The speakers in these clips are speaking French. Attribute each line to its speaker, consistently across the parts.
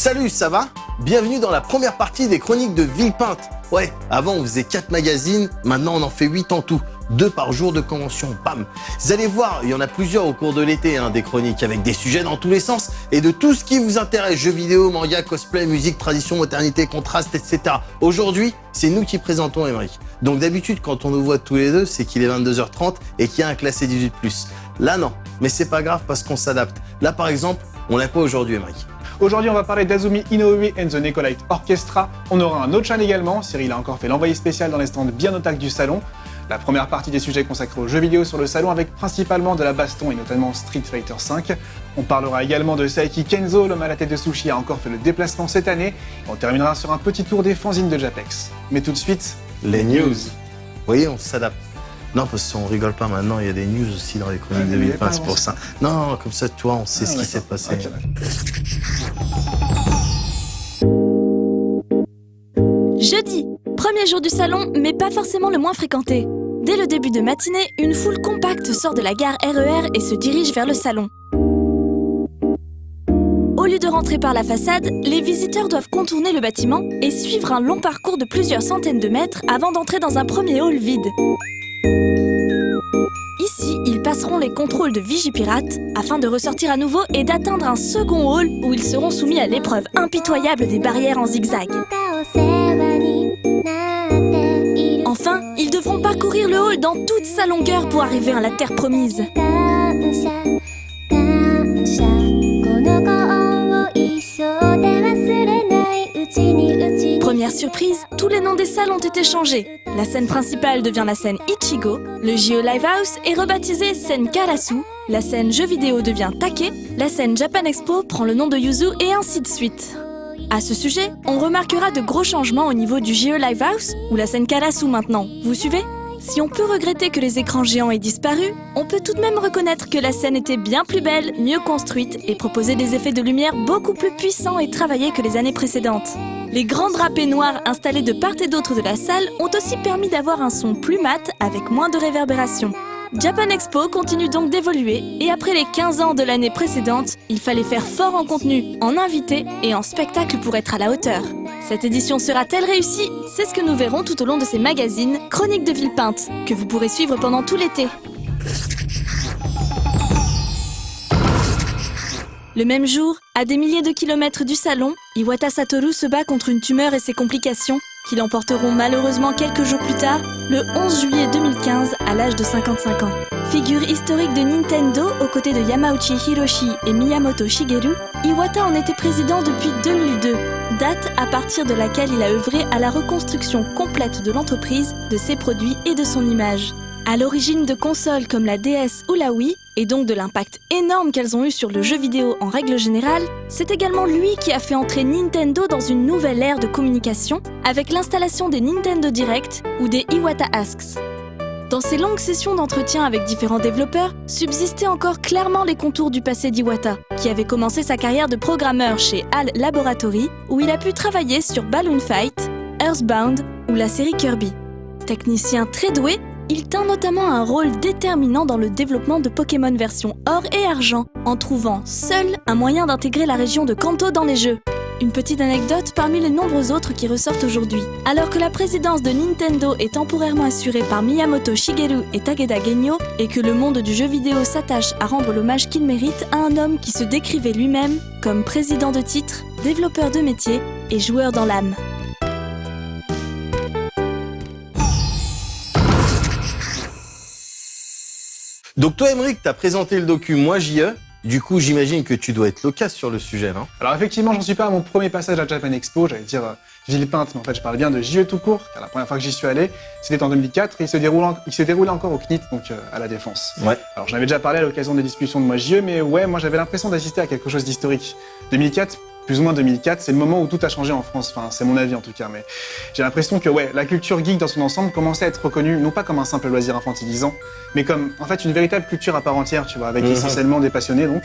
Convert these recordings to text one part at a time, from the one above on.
Speaker 1: Salut, ça va? Bienvenue dans la première partie des chroniques de Villepinte. Ouais, avant on faisait 4 magazines, maintenant on en fait 8 en tout. 2 par jour de convention, bam. Vous allez voir, il y en a plusieurs au cours de l'été, des chroniques avec des sujets dans tous les sens et de tout ce qui vous intéresse, jeux vidéo, manga, cosplay, musique, tradition, modernité, contraste, etc. Aujourd'hui, c'est nous qui présentons Aymeric. Donc d'habitude, quand on nous voit tous les deux, c'est qu'il est 22h30 et qu'il y a un classé 18+. Là non, mais c'est pas grave parce qu'on s'adapte. Là par exemple, on l'a quoi aujourd'hui Aymeric?
Speaker 2: Aujourd'hui, on va parler d'Azumi Inoue and the Nekolite Orchestra. On aura un autre chan également. Cyril a encore fait l'envoyé spécial dans les stands bien otak du salon. La première partie des sujets consacrés aux jeux vidéo sur le salon avec principalement de la baston et notamment Street Fighter V. On parlera également de Saeki Kenzo, l'homme à la tête de sushi a encore fait le déplacement cette année. Et on terminera sur un petit tour des fanzines de Japex. Mais tout de suite,
Speaker 1: les news. Vous voyez, on s'adapte. Non, parce qu'on rigole pas maintenant, il y a des news aussi dans les chroniques de Villepinte, c'est pour ça. Non, comme ça, toi, on sait ce qui s'est passé.
Speaker 2: Okay.
Speaker 3: Jeudi, premier jour du salon, mais pas forcément le moins fréquenté. Dès le début de matinée, une foule compacte sort de la gare RER et se dirige vers le salon. Au lieu de rentrer par la façade, les visiteurs doivent contourner le bâtiment et suivre un long parcours de plusieurs centaines de mètres avant d'entrer dans un premier hall vide. Ici, ils passeront les contrôles de Vigipirate afin de ressortir à nouveau et d'atteindre un second hall où ils seront soumis à l'épreuve impitoyable des barrières en zigzag. Enfin, ils devront parcourir le hall dans toute sa longueur pour arriver à la terre promise. Première surprise, tous les noms des salles ont été changés. La scène principale devient la scène Ichigo, le JE Live House est rebaptisé scène Karasu, la scène jeux vidéo devient Take, la scène Japan Expo prend le nom de Yuzu et ainsi de suite. À ce sujet, on remarquera de gros changements au niveau du JE Live House ou la scène Karasu maintenant, vous suivez? Si on peut regretter que les écrans géants aient disparu, on peut tout de même reconnaître que la scène était bien plus belle, mieux construite et proposait des effets de lumière beaucoup plus puissants et travaillés que les années précédentes. Les grands drapés noirs installés de part et d'autre de la salle ont aussi permis d'avoir un son plus mat avec moins de réverbération. Japan Expo continue donc d'évoluer et après les 15 ans de l'année précédente, il fallait faire fort en contenu, en invité et en spectacle pour être à la hauteur. Cette édition sera-t-elle réussie? C'est ce que nous verrons tout au long de ces magazines Chroniques de Villepinte, que vous pourrez suivre pendant tout l'été. Le même jour, à des milliers de kilomètres du salon, Iwata Satoru se bat contre une tumeur et ses complications, qui l'emporteront malheureusement quelques jours plus tard, le 11 juillet 2015, à l'âge de 55 ans. Figure historique de Nintendo aux côtés de Yamauchi Hiroshi et Miyamoto Shigeru, Iwata en était président depuis 2002, date à partir de laquelle il a œuvré à la reconstruction complète de l'entreprise, de ses produits et de son image. À l'origine de consoles comme la DS ou la Wii, et donc de l'impact énorme qu'elles ont eu sur le jeu vidéo en règle générale, c'est également lui qui a fait entrer Nintendo dans une nouvelle ère de communication avec l'installation des Nintendo Direct ou des Iwata Asks. Dans ces longues sessions d'entretien avec différents développeurs, subsistaient encore clairement les contours du passé d'Iwata, qui avait commencé sa carrière de programmeur chez HAL Laboratory, où il a pu travailler sur Balloon Fight, Earthbound ou la série Kirby. Technicien très doué, il tint notamment un rôle déterminant dans le développement de Pokémon version or et argent, en trouvant seul un moyen d'intégrer la région de Kanto dans les jeux. Une petite anecdote parmi les nombreux autres qui ressortent aujourd'hui. Alors que la présidence de Nintendo est temporairement assurée par Miyamoto Shigeru et Takeda Genyo, et que le monde du jeu vidéo s'attache à rendre l'hommage qu'il mérite à un homme qui se décrivait lui-même comme président de titre, développeur de métier et joueur dans l'âme.
Speaker 1: Donc toi Aymeric, t'as présenté le docu Moi JE, du coup j'imagine que tu dois être loquace sur le sujet, non?
Speaker 2: Alors effectivement, j'en suis pas à mon premier passage à Japan Expo, j'allais dire Villepinte, mais en fait je parle bien de JE tout court, car la première fois que j'y suis allé, c'était en 2004 et il se déroulait encore au CNIT, donc à la Défense.
Speaker 1: Ouais.
Speaker 2: Alors j'en avais déjà parlé à l'occasion des discussions de Moi JE, mais ouais, moi j'avais l'impression d'assister à quelque chose d'historique. 2004, plus ou moins 2004, c'est le moment où tout a changé en France, enfin c'est mon avis en tout cas, mais j'ai l'impression que ouais, la culture geek dans son ensemble commençait à être reconnue, non pas comme un simple loisir infantilisant, mais comme en fait une véritable culture à part entière, tu vois, avec essentiellement des passionnés donc.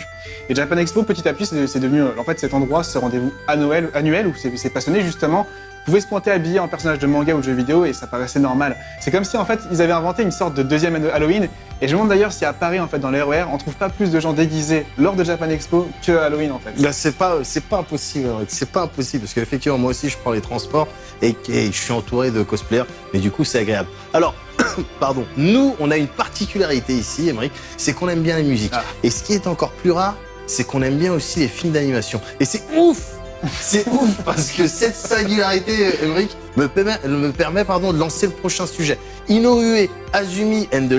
Speaker 2: Et Japan Expo, petit à petit, c'est devenu en fait cet endroit, ce rendez-vous annuel où ces passionnés justement pouvaient se pointer habillés en personnages de manga ou de jeux vidéo et ça paraissait normal. C'est comme si en fait ils avaient inventé une sorte de deuxième Halloween. Et je me demande d'ailleurs si à Paris, en fait, dans les RER, on trouve pas plus de gens déguisés lors de Japan Expo que Halloween, en fait.
Speaker 1: Là, c'est pas impossible, Henrik. C'est pas impossible parce qu'effectivement, moi aussi, je prends les transports et je suis entouré de cosplayers. Mais du coup, c'est agréable. Alors, pardon, nous, on a une particularité ici, Henrik, c'est qu'on aime bien la musique.
Speaker 2: Ah.
Speaker 1: Et ce qui est encore plus rare, c'est qu'on aime bien aussi les films d'animation. Et c'est ouf! C'est ouf parce que cette singularité, Henrik, me permet de lancer le prochain sujet. Inoue Azumi and the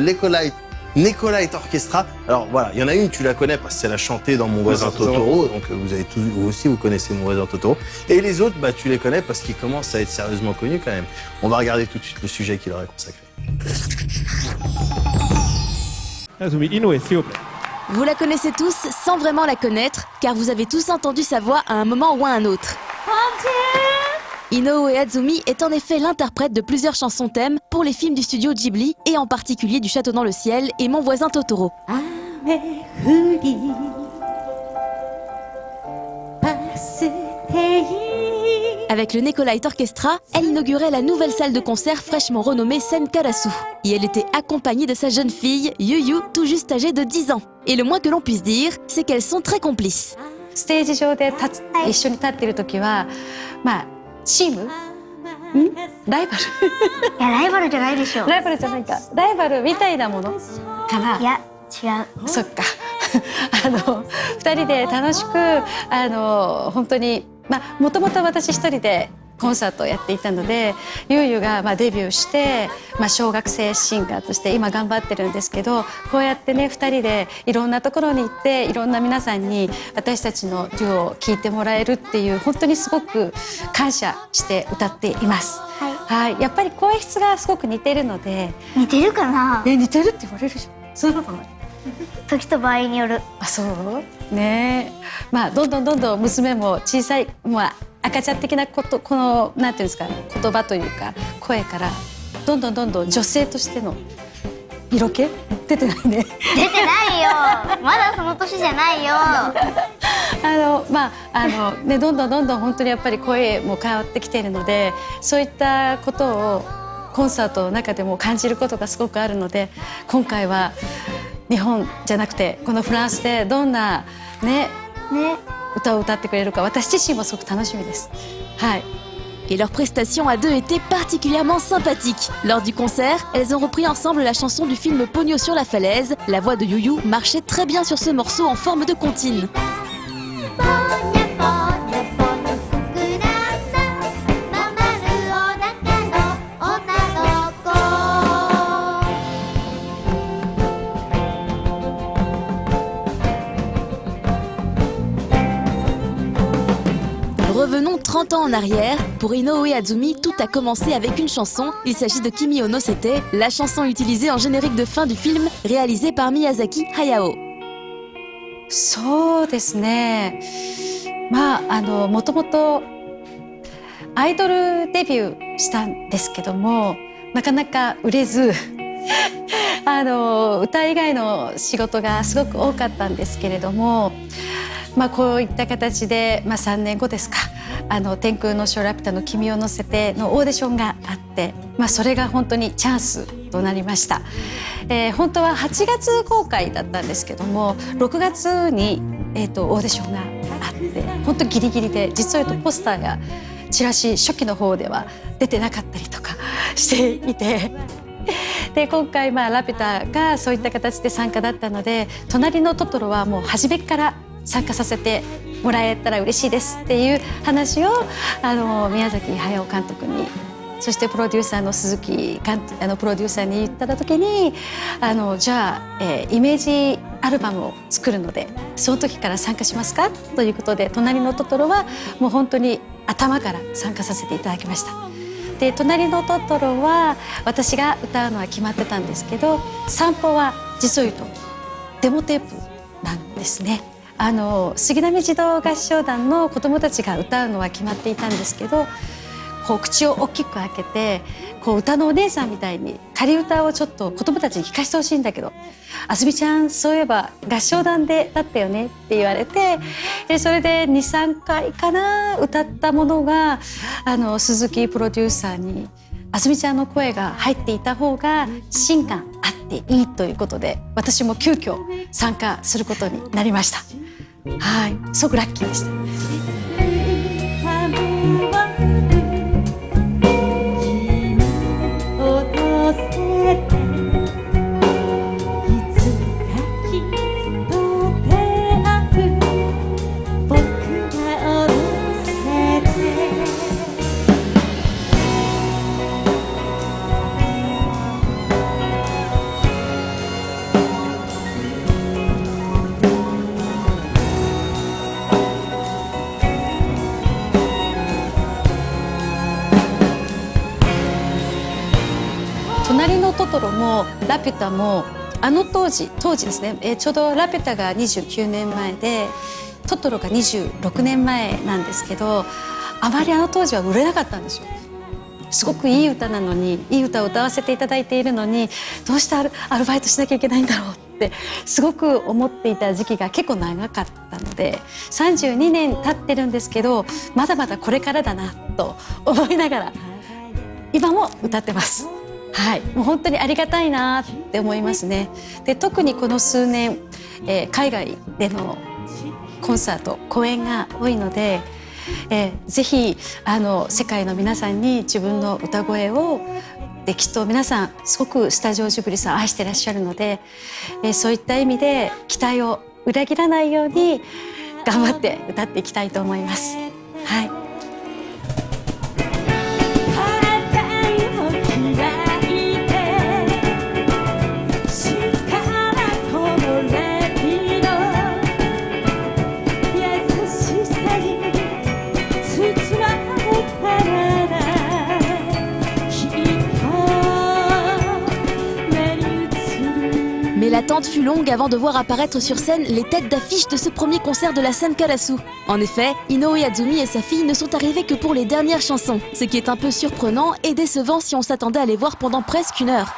Speaker 1: Nekolite Orchestra. Alors voilà, il y en a une, tu la connais parce qu'elle a chanté dans Mon voisin Totoro, donc vous aussi vous connaissez Mon voisin Totoro. Et les autres, bah tu les connais parce qu'ils commencent à être sérieusement connus quand même. On va regarder tout de suite le sujet qu'il leur est consacré.
Speaker 4: Azumi Inoue, s'il vous plaît.
Speaker 3: Vous la connaissez tous sans vraiment la connaître, car vous avez tous entendu sa voix à un moment ou à un autre. Inoue Azumi est en effet l'interprète de plusieurs chansons thèmes pour les films du studio Ghibli et en particulier du Château dans le ciel et Mon voisin Totoro. Avec le Nekolite Orchestra, elle inaugurait la nouvelle salle de concert fraîchement renommée Senkarasu. Et elle était accompagnée de sa jeune fille, Yuyu, tout juste âgée de 10 ans. Et le moins que l'on puisse dire, c'est qu'elles sont très complices.
Speaker 5: ステージ上で一緒に立ってる時はまあチームライバル
Speaker 6: いやライバルじゃないでしょ。
Speaker 5: ライバルじゃないかライバルみたいなものかない
Speaker 6: や違う。
Speaker 5: そっか2人で楽しく本当にもともと私一人でコンサートをやっていたのでゆうゆがデビューして、小学生シンガーとして今頑張ってるんですけどこうやってね2人でいろんなところに行っていろんな皆さんに私たちのデュオを聴いてもらえるっていう本当にすごく感謝して歌っています。はい、やっぱり声質がすごく似てるので
Speaker 6: 似てるかな。
Speaker 5: 似てるって言われるじゃん。そうなの
Speaker 6: 時と場合による。
Speaker 5: あ、そうね。どんどん娘も小さい赤ちゃん的なことこのなんていうんですか言葉というか声からどんどん女性としての色気出てないね。
Speaker 6: 出てないよ。まだその年じゃないよ。
Speaker 5: どんどん本当にやっぱり声も変わってきているのでそういったことをコンサートの中でも感じることがすごくあるので今回は日本じゃなくてこのフランスでどんな歌を歌ってくれるか私自身もすごく楽しみです。はい。
Speaker 3: Et leurs prestations à deux étaient particulièrement sympathiques. Lors du concert, elles ont repris ensemble la chanson du film Pogno sur la falaise. La voix de Yuyu marchait très bien sur ce morceau en forme de comptine. Revenons 30 ans en arrière. Pour Inoue Azumi, tout a commencé avec une chanson. Il s'agit de Kimi no Sete, la chanson utilisée en générique de fin du film, réalisée par Miyazaki Hayao.
Speaker 5: そうですね。もともとアイドルデビューしたんですけどもなかなか売れず歌以外の仕事がすごく多かったんですけれども。こういった形で、3年後ですか天空の城ラピュタの君を乗せてのオーディションがあって、それが本当にチャンスとなりました、本当は8月公開だったんですけども6月に、オーディションがあって本当ギリギリで実を言うとポスターやチラシ初期の方では出てなかったりとかしていてで今回ラピュタがそういった形で参加だったので隣のトトロはもう初めから参加させてもらえたら嬉しいですっていう話を宮崎駿監督にそしてプロデューサーの鈴木プロデューサーに言った時にじゃあ、イメージアルバムを作るのでその時から参加しますかということで隣のトトロはもう本当に頭から参加させていただきました。で隣のトトロは私が歌うのは決まってたんですけど散歩は実を言うとデモテープなんですね。杉並児童合唱団の子どもたちが歌うのは決まっていたんですけどこう口を大きく開けてこう歌のお姉さんみたいに仮歌をちょっと子供たちに聞かせてほしいんだけど、あずみちゃんそういえば合唱団でだったよねって言われて、それで 2,3 回かな歌ったものが鈴木プロデューサーにあずみちゃんの声が入っていた方が芯があっていいということで、私も急遽参加することになりました。はい、すごくラッキーでした。隣のトトロもラピュタも当時ですね、ちょうどラピュタが29年前でトトロが26年前なんですけど、あまり当時は売れなかったんですよ。すごくいい歌なのに、いい歌を歌わせていただいているのに、どうしてアルバイトしなきゃいけないんだろうってすごく思っていた時期が結構長かったので、32年経ってるんですけど、まだまだこれからだなと思いながら今も歌ってます。はい、もう本当にありがたいなって思いますね。で、特にこの数年、海外でのコンサート公演が多いので、ぜひ世界の皆さんに自分の歌声をきっと皆さんすごくスタジオジブリさん愛してらっしゃるので、そういった意味で期待を裏切らないように頑張って歌っていきたいと思います。はい。
Speaker 3: Mais l'attente fut longue avant de voir apparaître sur scène les têtes d'affiche de ce premier concert de la Sankarasu. En effet, Inoue Azumi et sa fille ne sont arrivés que pour les dernières chansons, ce qui est un peu surprenant et décevant si on s'attendait à les voir pendant presque 1 heure.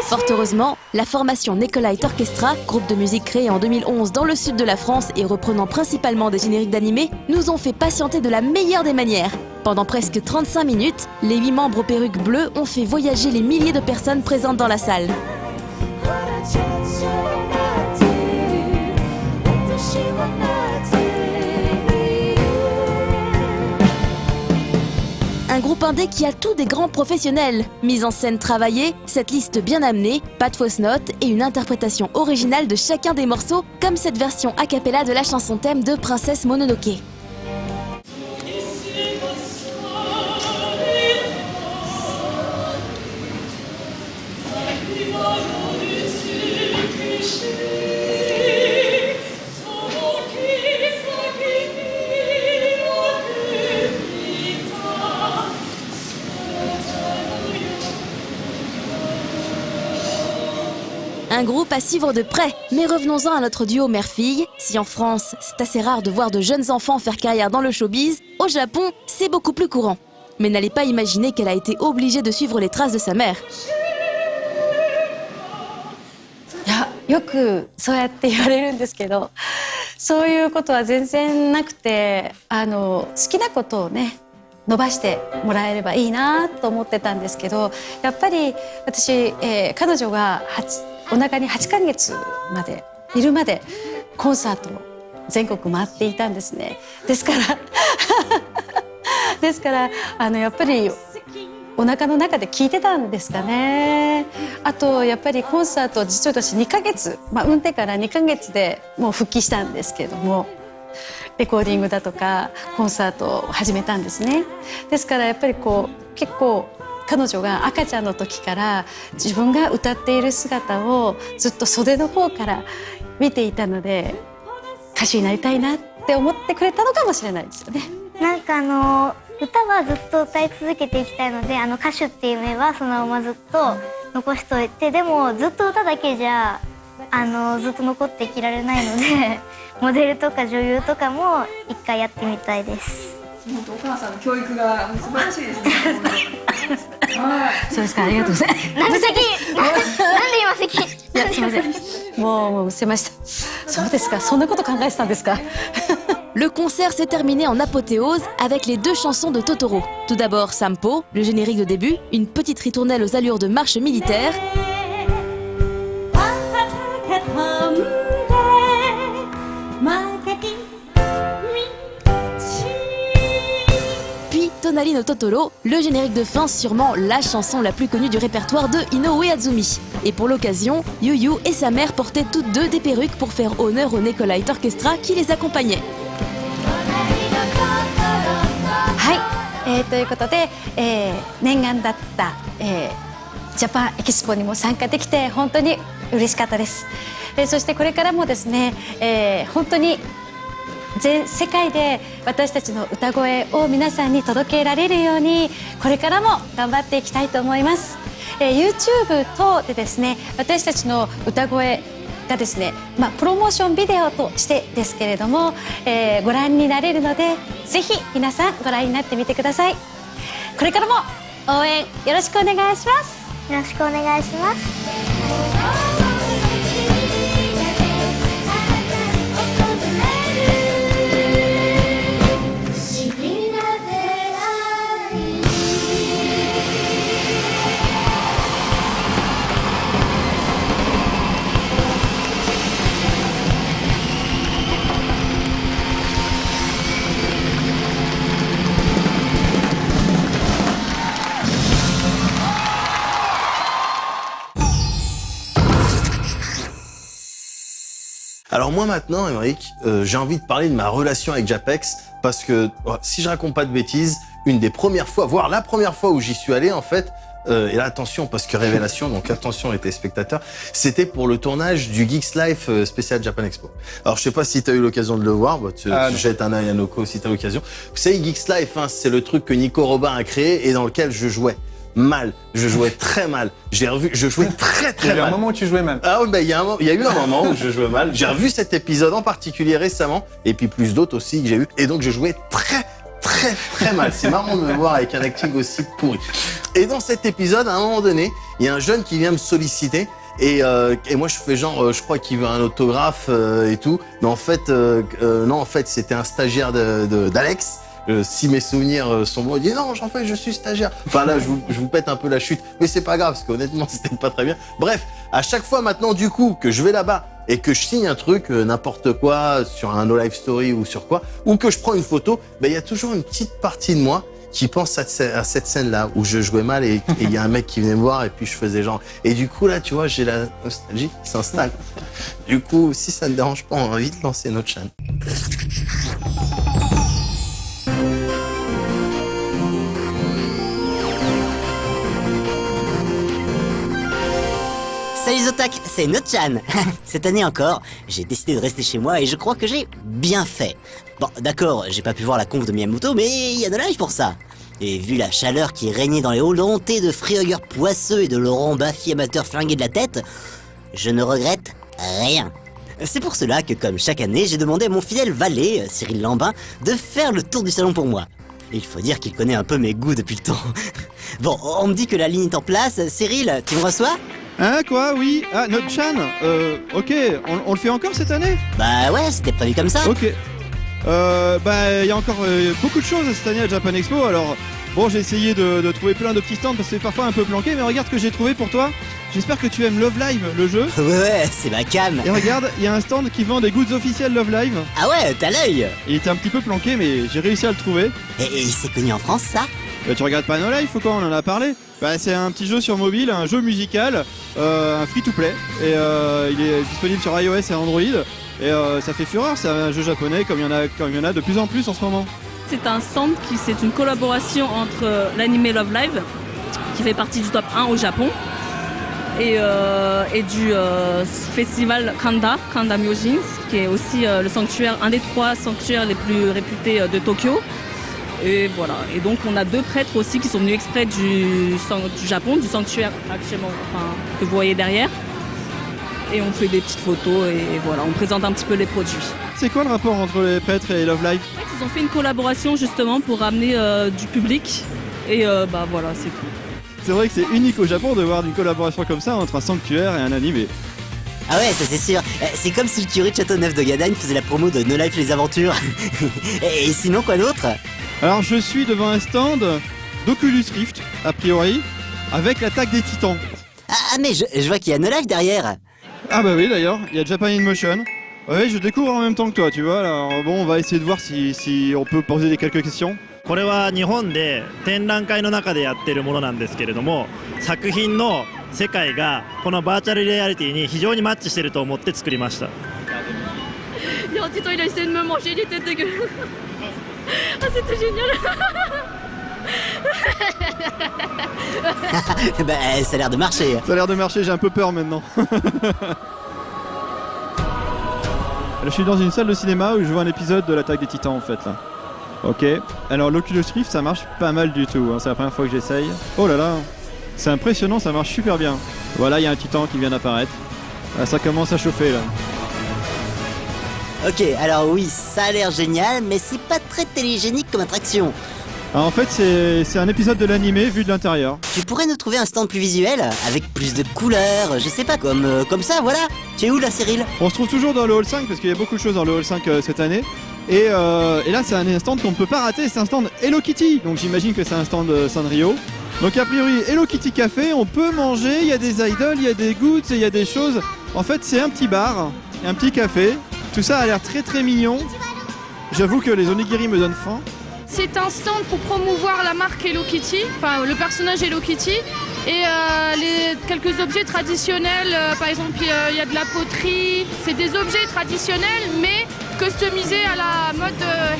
Speaker 3: Fort heureusement, la formation Nekolite Orchestra, groupe de musique créé en 2011 dans le sud de la France et reprenant principalement des génériques d'animés, nous ont fait patienter de la meilleure des manières. Pendant presque 35 minutes, les 8 membres aux perruques bleues ont fait voyager les milliers de personnes présentes dans la salle. Un groupe indé qui a tout des grands professionnels. Mise en scène travaillée, cette liste bien amenée, pas de fausses notes et une interprétation originale de chacun des morceaux, comme cette version a cappella de la chanson thème de Princesse Mononoke. Un groupe à suivre de près. Mais revenons-en à notre duo mère-fille. Si en France, c'est assez rare de voir de jeunes enfants faire carrière dans le showbiz, au Japon, c'est beaucoup plus courant. Mais n'allez pas imaginer qu'elle a été obligée de suivre les traces de sa mère.
Speaker 5: よくそうやって言われるんですけど、そういうことは全然なくて、好きなことをね伸ばしてもらえればいいなと思ってたんですけど、やっぱり私、彼女がお腹に8ヶ月までいるまでコンサートを全国回っていたんですね。ですからやっぱりお腹の中で聞いてたんですかね。あとやっぱりコンサート、実は私2ヶ月、産んでから2ヶ月でもう復帰したんですけれども、レコーディングだとかコンサートを始めたんですね。ですからやっぱり結構彼女が赤ちゃんの時から自分が歌っている姿をずっと袖の方から見ていたので、歌手になりたいなって思ってくれたのかもしれないですよね。
Speaker 6: なんか歌はずっと歌い続けていきたいので、歌手っていう夢はそのままずっと残しておいて、でもずっと歌だけじゃずっと残っていきられないのでモデルとか女優とかも一回やってみたいです。
Speaker 7: 本当お母さんの教育が素晴らしいですね。はい。
Speaker 5: そうですか、ありがとうございます。
Speaker 6: なんで今席
Speaker 5: いや、すみません。もうむせました。そうですか、そんなこと考えてたんですか。
Speaker 3: Le concert s'est terminé en apothéose avec les 2 chansons de Totoro. Tout d'abord Sampo, le générique de début, une petite ritournelle aux allures de marche militaire. Puis Tonali no Totoro, le générique de fin, sûrement la chanson la plus connue du répertoire de Inoue Azumi. Et pour l'occasion, Yu et sa mère portaient toutes 2 des perruques pour faire honneur au Nicolite Orchestra qui les accompagnait.
Speaker 5: はい、ということで、念願だった、ジャパンエキスポにも参加できて本当に嬉しかったです。そしてこれからもですね、本当に全世界で私たちの歌声を皆さんに届けられるようにこれからも頑張っていきたいと思います。YouTube 等でですね、私たちの歌声がですね、プロモーションビデオとしてですけれども、ご覧になれるのでぜひ皆さんご覧になってみてください。これからも応援よろしくお願いします。
Speaker 6: よろしくお願いします。
Speaker 1: Alors moi maintenant, Émeric, j'ai envie de parler de ma relation avec Japex parce que si je raconte pas de bêtises, une des premières fois, voire la première fois où j'y suis allé en fait, et là attention parce que révélation, donc attention les téléspectateurs, c'était pour le tournage du Geeks Life spécial Japan Expo. Alors je sais pas si tu as eu l'occasion de le voir, tu jettes un œil à Noko si tu as l'occasion. Vous savez Geeks Life, hein, c'est le truc que Nico Robin a créé et dans lequel je jouais. Mal, je jouais très mal. J'ai revu, je jouais très mal.
Speaker 2: Il y a eu un moment où tu jouais mal.
Speaker 1: Ah oui, il y a eu un moment où je jouais mal. J'ai revu cet épisode en particulier récemment, et puis plus d'autres aussi que j'ai eu, et donc je jouais très mal. C'est marrant de me voir avec un acting aussi pourri. Et dans cet épisode, à un moment donné, il y a un jeune qui vient me solliciter. Et moi je fais genre, je crois qu'il veut un autographe et tout, mais en fait, non, en fait c'était un stagiaire d'Alex. Si mes souvenirs sont bons, il dit non, j'en fais, je suis stagiaire. Enfin là, je vous pète un peu la chute, mais c'est pas grave parce qu'honnêtement, c'était pas très bien. Bref, à chaque fois maintenant du coup que je vais là-bas et que je signe un truc, n'importe quoi, sur un No Life Story ou sur quoi, ou que je prends une photo, ben il y a toujours une petite partie de moi qui pense à cette scène-là où je jouais mal et il y a un mec qui venait me voir et puis je faisais genre. Et du coup là, tu vois, j'ai la nostalgie qui s'installe. Du coup, si ça ne dérange pas, on a envie de lancer notre chaîne.
Speaker 8: Salut Zotac, c'est Nochan. Cette année encore, j'ai décidé de rester chez moi et je crois que j'ai bien fait. Bon, d'accord, j'ai pas pu voir la conf de Miyamoto, mais il y a de live pour ça. Et vu la chaleur qui régnait dans les halls hantés de Freehugger poisseux et de Laurent Baffy amateur flingué de la tête, je ne regrette rien. C'est pour cela que, comme chaque année, j'ai demandé à mon fidèle valet, Cyril Lambin, de faire le tour du salon pour moi. Et il faut dire qu'il connaît un peu mes goûts depuis le temps. Bon, on me dit que la ligne est en place. Cyril, tu me reçois ?
Speaker 4: Hein, quoi, oui? Ah, notre Chan? Ok, on le fait encore cette année?
Speaker 8: Bah ouais, c'était prévu comme ça.
Speaker 4: Ok. Bah, il y a encore beaucoup de choses cette année à Japan Expo, alors... Bon, j'ai essayé de trouver plein de petits stands parce que c'est parfois un peu planqué, mais regarde ce que j'ai trouvé pour toi. J'espère que tu aimes Love Live, le jeu.
Speaker 8: Ouais, c'est ma cam.
Speaker 4: Et regarde, il y a un stand qui vend des goods officiels Love Live.
Speaker 8: Ah ouais, t'as l'œil.
Speaker 4: Il était un petit peu planqué, mais j'ai réussi à le trouver.
Speaker 8: Et c'est connu en France, ça?
Speaker 4: Bah, tu regardes pas No Life ou quoi? On en a parlé. Bah, c'est un petit jeu sur mobile, un jeu musical, un free-to-play. Et il est disponible sur iOS et Android. Et ça fait fureur, c'est un jeu japonais comme il y en a de plus en plus en ce moment.
Speaker 9: C'est un stand c'est une collaboration entre l'anime Love Live, qui fait partie du top 1 au Japon, et du festival Kanda Myojin, qui est aussi le sanctuaire, un des 3 sanctuaires les plus réputés de Tokyo. Et voilà. Et donc on a 2 prêtres aussi qui sont venus exprès du Japon, du sanctuaire actuellement, que vous voyez derrière. et on fait des petites photos et voilà, on présente un petit peu les produits.
Speaker 4: C'est quoi le rapport entre les prêtres et Love Live?
Speaker 9: En fait, ils ont fait une collaboration justement pour ramener du public et voilà, c'est tout.
Speaker 4: C'est vrai que c'est unique au Japon de voir une collaboration comme ça entre un sanctuaire et un animé.
Speaker 8: Ah ouais, ça c'est sûr. C'est comme si le curé de Châteauneuf de Gadagne faisait la promo de No Life les Aventures. Et sinon, quoi d'autre?
Speaker 4: Alors je suis devant un stand d'Oculus Rift, a priori, avec l'attaque des titans.
Speaker 8: Ah mais je vois qu'il y a No Life derrière.
Speaker 4: Ah bah oui d'ailleurs, il y a Japan in Motion. Ouais, je découvre en même temps que toi, tu vois. Alors bon, on va essayer de voir si on peut poser des quelques questions.
Speaker 10: これは日本で展覧会の中でやってるものなんですけれども、作品の世界がこのバーチャルリアリティに非常にマッチしてると思って作りました。
Speaker 9: Il y a un titan, il a essayé de me manger, il était dégueu. Ah, c'était génial.
Speaker 8: Bah ça a l'air de marcher.
Speaker 4: Ça a l'air de marcher, j'ai un peu peur maintenant. Je suis dans une salle de cinéma où je vois un épisode de l'attaque des titans en fait là. Ok, alors l'Oculus Rift ça marche pas mal du tout, hein. C'est la première fois que j'essaye. Oh là là, c'est impressionnant, ça marche super bien. Voilà, il y a un titan qui vient d'apparaître. Là, ça commence à chauffer là.
Speaker 8: Ok, alors oui, ça a l'air génial, mais c'est pas très télégénique comme attraction.
Speaker 4: Alors, en fait c'est un épisode de l'animé vu de l'intérieur.
Speaker 8: Tu pourrais nous trouver un stand plus visuel, avec plus de couleurs, je sais pas, comme ça, voilà. Tu es où là, Cyril?
Speaker 4: On se trouve toujours dans le hall 5 parce qu'il y a beaucoup de choses dans le hall 5 cette année. Et là c'est un stand qu'on ne peut pas rater, c'est un stand Hello Kitty. Donc j'imagine que c'est un stand Sanrio. Donc a priori Hello Kitty Café, on peut manger, il y a des idoles, il y a des goods, il y a des choses. En fait c'est un petit bar, un petit café. Tout ça a l'air très très mignon. J'avoue que les onigiri me donnent faim.
Speaker 11: C'est un stand pour promouvoir la marque Hello Kitty, enfin le personnage Hello Kitty. Et quelques objets traditionnels, par exemple il y a de la poterie, c'est des objets traditionnels mais customisés à la mode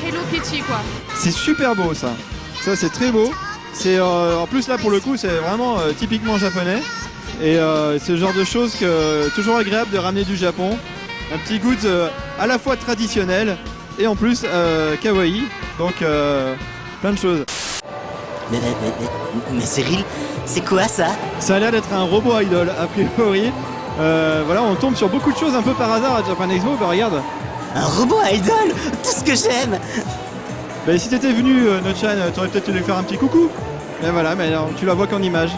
Speaker 11: Hello Kitty quoi.
Speaker 4: C'est super beau ça, ça c'est très beau. C'est en plus là pour le coup c'est vraiment typiquement japonais. Et c'est le genre de choses que toujours agréable de ramener du Japon. Un petit goods à la fois traditionnel et en plus kawaii, donc plein de choses.
Speaker 8: Mais Cyril, c'est quoi ça?
Speaker 4: Ça a l'air d'être un robot idol, a priori. Voilà, on tombe sur beaucoup de choses un peu par hasard à Japan Expo, bah regarde.
Speaker 8: Un robot idol, tout ce que j'aime.
Speaker 4: Bah si t'étais venu, Notchan, t'aurais peut-être dû faire un petit coucou. Mais voilà, mais alors, tu la vois qu'en image.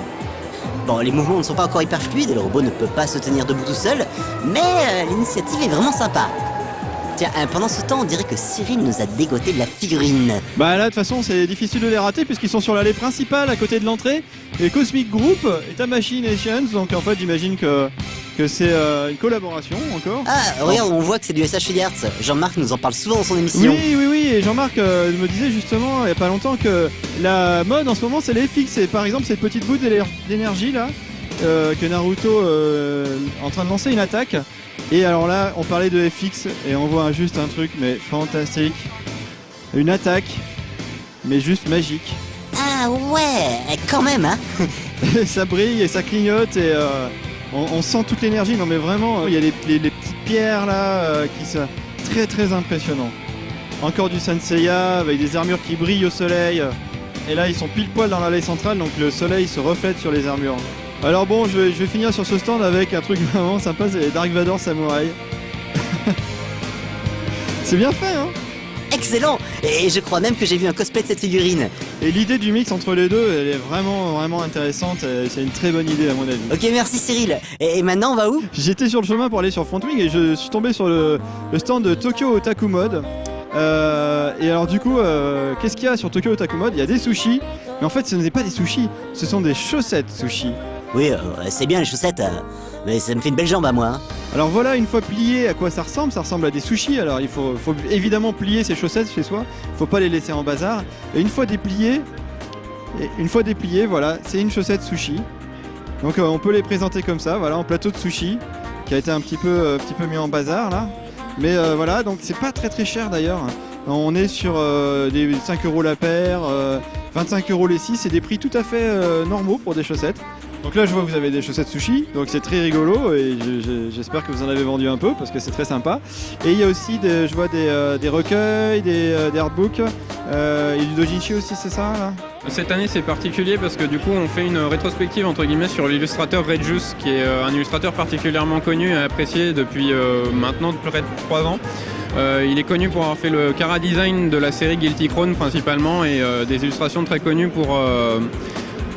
Speaker 8: Bon, les mouvements ne sont pas encore hyper fluides et le robot ne peut pas se tenir debout tout seul, mais l'initiative est vraiment sympa. Tiens, pendant ce temps, on dirait que Cyril nous a dégoté de la figurine.
Speaker 4: Bah là, de toute façon, c'est difficile de les rater puisqu'ils sont sur l'allée principale à côté de l'entrée. Et Cosmic Group et Machinations, donc en fait, j'imagine que c'est une collaboration encore.
Speaker 8: Ah, regarde, on voit que c'est du SH Arts. Jean-Marc nous en parle souvent dans son émission.
Speaker 4: Oui, et Jean-Marc me disait justement il y a pas longtemps que la mode en ce moment c'est les FX. Et par exemple, cette petite bout d'énergie là, que Naruto est en train de lancer une attaque. Et alors là, on parlait de FX et on voit juste un truc mais fantastique. Une attaque, mais juste magique.
Speaker 8: Ah ouais, quand même hein.
Speaker 4: Et ça brille et ça clignote et on sent toute l'énergie. Non mais vraiment, il y a les petites pierres là qui sont très très impressionnants. Encore du Sanseiya avec des armures qui brillent au soleil. Et là, ils sont pile poil dans l'allée centrale, donc le soleil se reflète sur les armures. Alors bon, je vais finir sur ce stand avec un truc vraiment sympa, c'est les Dark Vador Samurai. C'est bien fait, hein?
Speaker 8: Excellent! Et je crois même que j'ai vu un cosplay de cette figurine.
Speaker 4: Et l'idée du mix entre les deux, elle est vraiment intéressante, c'est une très bonne idée à mon avis.
Speaker 8: Ok, merci Cyril. Et maintenant, on va où?
Speaker 4: J'étais sur le chemin pour aller sur Frontwing et je suis tombé sur le stand de Tokyo Otaku Mode. Et alors du coup, qu'est-ce qu'il y a sur Tokyo Otaku Mode? Il y a des sushis, mais en fait ce n'est pas des sushis, ce sont des chaussettes sushis.
Speaker 8: Oui, c'est bien les chaussettes, mais ça me fait une belle jambe à moi. Hein.
Speaker 4: Alors voilà, une fois plié, à quoi ça ressemble à des sushis. Alors il faut évidemment plier ses chaussettes chez soi, il faut pas les laisser en bazar. Et une fois dépliées, voilà, c'est une chaussette sushi. Donc on peut les présenter comme ça, voilà, en plateau de sushi, qui a été un petit peu mis en bazar là. Mais voilà, donc c'est pas très cher d'ailleurs. On est sur des 5 € la paire, 25 € les 6, c'est des prix tout à fait normaux pour des chaussettes. Donc là je vois que vous avez des chaussettes sushi, donc c'est très rigolo et j'espère que vous en avez vendu un peu parce que c'est très sympa. Et il y a aussi je vois des recueils, des artbooks, il y a du dojinshi aussi, c'est ça là?
Speaker 12: Cette année c'est particulier parce que du coup on fait une rétrospective entre guillemets sur l'illustrateur Redjus qui est un illustrateur particulièrement connu et apprécié depuis maintenant près de 3 ans. Il est connu pour avoir fait le chara design de la série Guilty Crown principalement et des illustrations très connues pour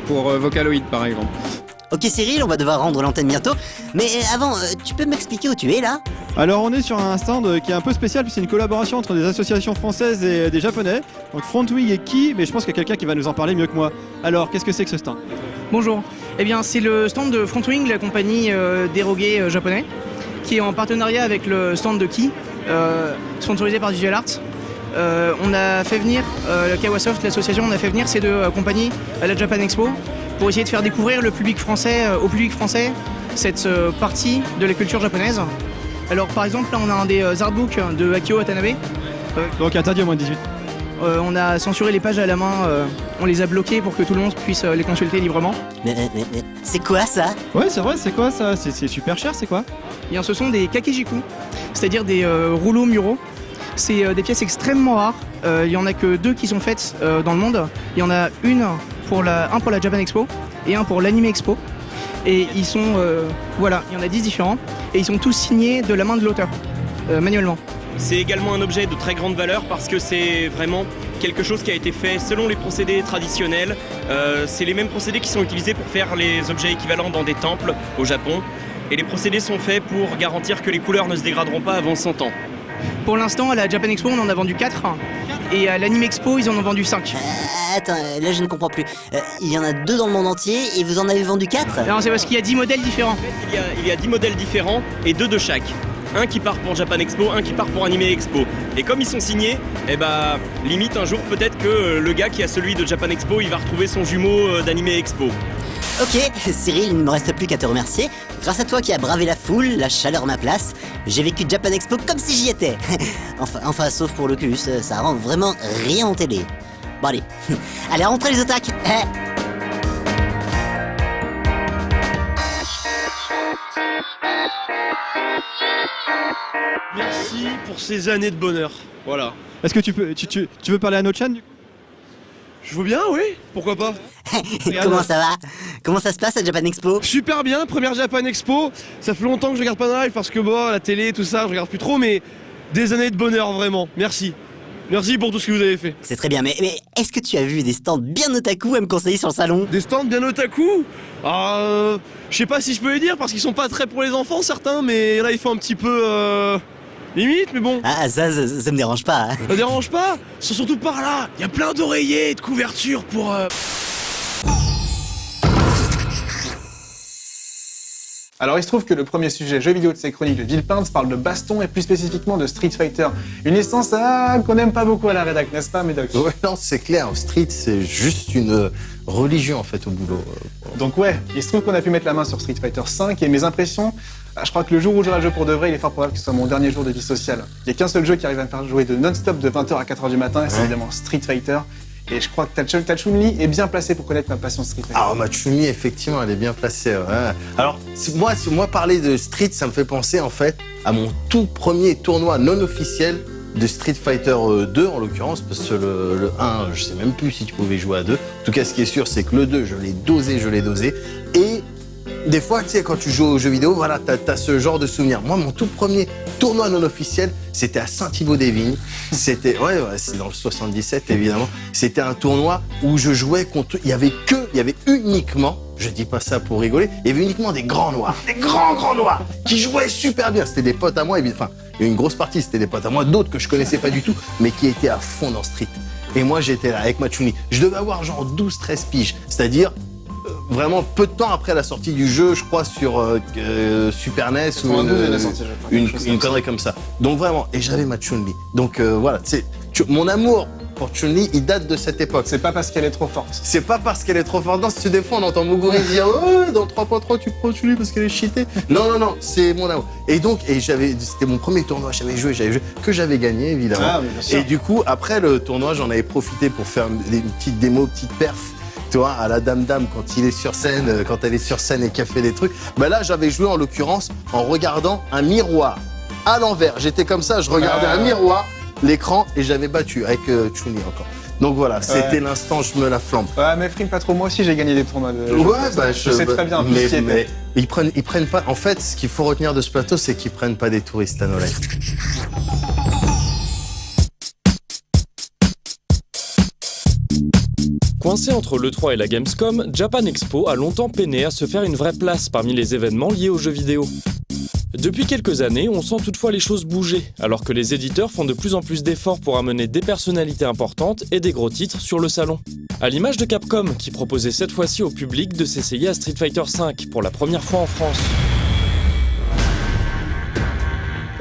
Speaker 12: Vocaloid par exemple.
Speaker 8: Ok Cyril, on va devoir rendre l'antenne bientôt, mais avant, tu peux m'expliquer où tu es là?
Speaker 4: Alors on est sur un stand qui est un peu spécial, c'est une collaboration entre des associations françaises et des japonais, donc Frontwing et Ki, mais je pense qu'il y a quelqu'un qui va nous en parler mieux que moi. Alors qu'est-ce que c'est que ce stand?
Speaker 13: Bonjour, eh bien c'est le stand de Frontwing, la compagnie déroguée japonais, qui est en partenariat avec le stand de Ki, sponsorisé par Visual Arts. On a fait venir, Kawasoft, l'association, on a fait venir ces deux compagnies à la Japan Expo pour essayer de faire découvrir au public français cette partie de la culture japonaise. Alors par exemple là on a un des artbooks de Akio Watanabe.
Speaker 4: Donc interdit au moins de 18.
Speaker 13: On a censuré les pages à la main, on les a bloquées pour que tout le monde puisse les consulter librement.
Speaker 8: Mais c'est quoi ça?
Speaker 4: Ouais c'est vrai, c'est quoi ça? C'est super cher, c'est quoi?
Speaker 13: Eh bien ce sont des kakejiku, c'est-à-dire des rouleaux muraux. C'est des pièces extrêmement rares, il n'y en a que 2 qui sont faites dans le monde. Il y en a un pour la Japan Expo et un pour l'Anime Expo. Et ils sont, voilà, il y en a 10 différents. Et ils sont tous signés de la main de l'auteur, manuellement.
Speaker 14: C'est également un objet de très grande valeur parce que c'est vraiment quelque chose qui a été fait selon les procédés traditionnels. C'est les mêmes procédés qui sont utilisés pour faire les objets équivalents dans des temples au Japon. Et les procédés sont faits pour garantir que les couleurs ne se dégraderont pas avant 100 ans.
Speaker 13: Pour l'instant, à la Japan Expo, on en a vendu 4. Et à l'Anime Expo, ils en ont vendu 5.
Speaker 8: Attends, là je ne comprends plus. Il y en a 2 dans le monde entier et vous en avez vendu 4?
Speaker 13: Non, c'est parce qu'il y a 10 modèles différents.
Speaker 14: En fait, il y a 10 modèles différents et 2 de chaque. Un qui part pour Japan Expo, un qui part pour Anime Expo. Et comme ils sont signés, eh bah, limite un jour peut-être que le gars qui a celui de Japan Expo, il va retrouver son jumeau d'Anime Expo.
Speaker 8: Ok, Cyril, il ne me reste plus qu'à te remercier. Grâce à toi qui as bravé la foule, la chaleur ma place, j'ai vécu Japan Expo comme si j'y étais. enfin, sauf pour l'Oculus, ça rend vraiment rien en télé. Bon allez, allez rentrez les otaques.
Speaker 15: Merci pour ces années de bonheur, voilà.
Speaker 4: Est-ce que tu veux parler à Nochan du coup?
Speaker 15: Je veux bien, oui, pourquoi pas.
Speaker 8: Comment ça va? Comment ça se passe à Japan Expo?
Speaker 15: Super bien, première Japan Expo. Ça fait longtemps que je regarde pas de live parce que bon, la télé, tout ça, je regarde plus trop, mais des années de bonheur, vraiment. Merci. Merci pour tout ce que vous avez fait.
Speaker 8: C'est très bien, mais est-ce que tu as vu des stands bien otaku à me conseiller sur le salon?
Speaker 15: Des stands bien otaku? Je sais pas si je peux les dire parce qu'ils sont pas très pour les enfants, certains, mais là, ils font un petit peu... limite, mais bon.
Speaker 8: Ah, ça me dérange pas. Hein.
Speaker 15: Ça dérange pas? Ils sont surtout par là. Il y a plein d'oreillers et de couvertures pour...
Speaker 2: Alors il se trouve que le premier sujet jeu vidéo de ces chroniques de Villepinte parle de baston et plus spécifiquement de Street Fighter. Une licence qu'on n'aime pas beaucoup à la rédac, n'est-ce pas Médoc?
Speaker 1: Ouais, non, c'est clair. Street, c'est juste une religion en fait au boulot.
Speaker 2: Donc ouais, il se trouve qu'on a pu mettre la main sur Street Fighter 5 et mes impressions, je crois que le jour où j'aurai le jeu pour de vrai, il est fort probable que ce soit mon dernier jour de vie sociale. Il n'y a qu'un seul jeu qui arrive à me faire jouer de non-stop de 20h à 4h du matin et c'est évidemment Street Fighter. Et je crois que ta Chun-Li est bien placée pour connaître ma passion Street Fighter.
Speaker 1: Ah, ma Chun-Li, effectivement, elle est bien placée. Ouais. Alors, moi, parler de Street, ça me fait penser, en fait, à mon tout premier tournoi non officiel de Street Fighter 2, en l'occurrence, parce que le 1, je sais même plus si tu pouvais jouer à 2. En tout cas, ce qui est sûr, c'est que le 2, je l'ai dosé. Et des fois, tu sais, quand tu joues aux jeux vidéo, voilà, t'as ce genre de souvenir. Moi, mon tout premier tournoi non officiel, c'était à Saint-Thibaud-des-Vignes. C'était, c'est dans le 77, évidemment. C'était un tournoi où je jouais contre, il y avait uniquement, je dis pas ça pour rigoler, il y avait uniquement des grands noirs, des grands noirs, qui jouaient super bien. C'était des potes à moi, enfin, il y a une grosse partie, c'était des potes à moi, d'autres que je connaissais pas du tout, mais qui étaient à fond dans Street. Et moi, j'étais là avec ma Chun-Li. Je devais avoir genre 12-13 piges, c'est-à-dire, vraiment peu de temps après la sortie du jeu, je crois, sur Super NES ou une connerie comme ça. Donc vraiment, et j'avais ma Chun-Li. Donc voilà, mon amour pour Chun-Li, il date de cette époque.
Speaker 2: C'est pas parce qu'elle est trop forte.
Speaker 1: C'est pas parce qu'elle est trop forte. Non, si des fois on entend Moguri dire « dans 3.3 tu prends Chun-Li parce qu'elle est cheatée ». Non, c'est mon amour. Et donc, c'était mon premier tournoi, j'avais joué, que j'avais gagné évidemment.
Speaker 2: Ah, bien sûr.
Speaker 1: Et du coup, après le tournoi, j'en avais profité pour faire des petites démos, petites perfs. Toi, à la Dame quand il est sur scène, quand elle est sur scène et qu'elle fait des trucs. Bah là, j'avais joué en l'occurrence en regardant un miroir à l'envers. J'étais comme ça, je regardais un miroir, l'écran, et j'avais battu avec Chun-Li encore. Donc voilà, c'était l'instant, je me la flambe.
Speaker 2: Ouais, mais frime pas trop, moi aussi j'ai gagné des tournois de jeux.
Speaker 1: Ouais, bah
Speaker 2: je sais très bien.
Speaker 1: Mais ils prennent pas. En fait, ce qu'il faut retenir de ce plateau, c'est qu'ils prennent pas des touristes à No Life.
Speaker 16: Coincé entre l'E3 et la Gamescom, Japan Expo a longtemps peiné à se faire une vraie place parmi les événements liés aux jeux vidéo. Depuis quelques années, on sent toutefois les choses bouger, alors que les éditeurs font de plus en plus d'efforts pour amener des personnalités importantes et des gros titres sur le salon. À l'image de Capcom, qui proposait cette fois-ci au public de s'essayer à Street Fighter V pour la première fois en France.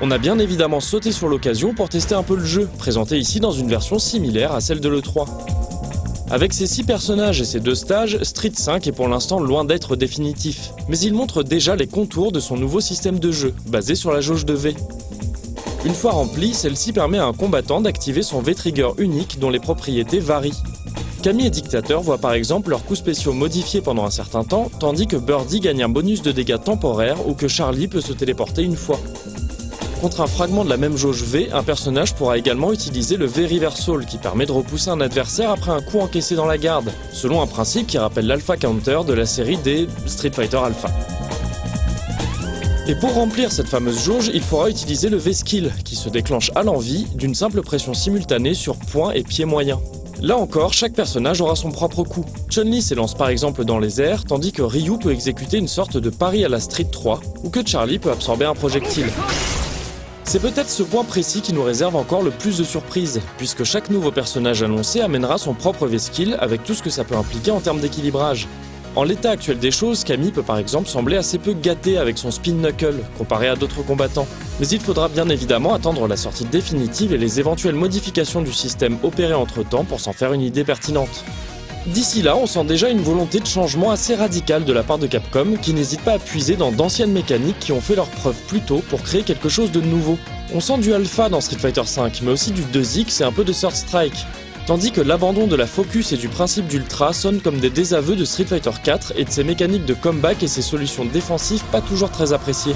Speaker 16: On a bien évidemment sauté sur l'occasion pour tester un peu le jeu, présenté ici dans une version similaire à celle de l'E3. Avec ses 6 personnages et ses 2 stages, Street 5 est pour l'instant loin d'être définitif. Mais il montre déjà les contours de son nouveau système de jeu, basé sur la jauge de V. Une fois remplie, celle-ci permet à un combattant d'activer son V-Trigger unique dont les propriétés varient. Cammy et Dictateur voient par exemple leurs coups spéciaux modifiés pendant un certain temps, tandis que Birdie gagne un bonus de dégâts temporaires ou que Charlie peut se téléporter une fois. Contre un fragment de la même jauge V, un personnage pourra également utiliser le V-Reversal qui permet de repousser un adversaire après un coup encaissé dans la garde, selon un principe qui rappelle l'Alpha Counter de la série des Street Fighter Alpha. Et pour remplir cette fameuse jauge, il faudra utiliser le V-Skill, qui se déclenche à l'envie d'une simple pression simultanée sur poing et pied moyen. Là encore, chaque personnage aura son propre coup. Chun-Li s'élance par exemple dans les airs, tandis que Ryu peut exécuter une sorte de pari à la Street 3, ou que Charlie peut absorber un projectile. C'est peut-être ce point précis qui nous réserve encore le plus de surprises, puisque chaque nouveau personnage annoncé amènera son propre V-Skill avec tout ce que ça peut impliquer en termes d'équilibrage. En l'état actuel des choses, Cammy peut par exemple sembler assez peu gâtée avec son Spin Knuckle, comparé à d'autres combattants. Mais il faudra bien évidemment attendre la sortie définitive et les éventuelles modifications du système opérées entre-temps pour s'en faire une idée pertinente. D'ici là, on sent déjà une volonté de changement assez radicale de la part de Capcom, qui n'hésite pas à puiser dans d'anciennes mécaniques qui ont fait leurs preuves plus tôt pour créer quelque chose de nouveau. On sent du Alpha dans Street Fighter V, mais aussi du 2X et un peu de Third Strike. Tandis que l'abandon de la focus et du principe d'Ultra sonne comme des désaveux de Street Fighter 4 et de ses mécaniques de comeback et ses solutions défensives pas toujours très appréciées.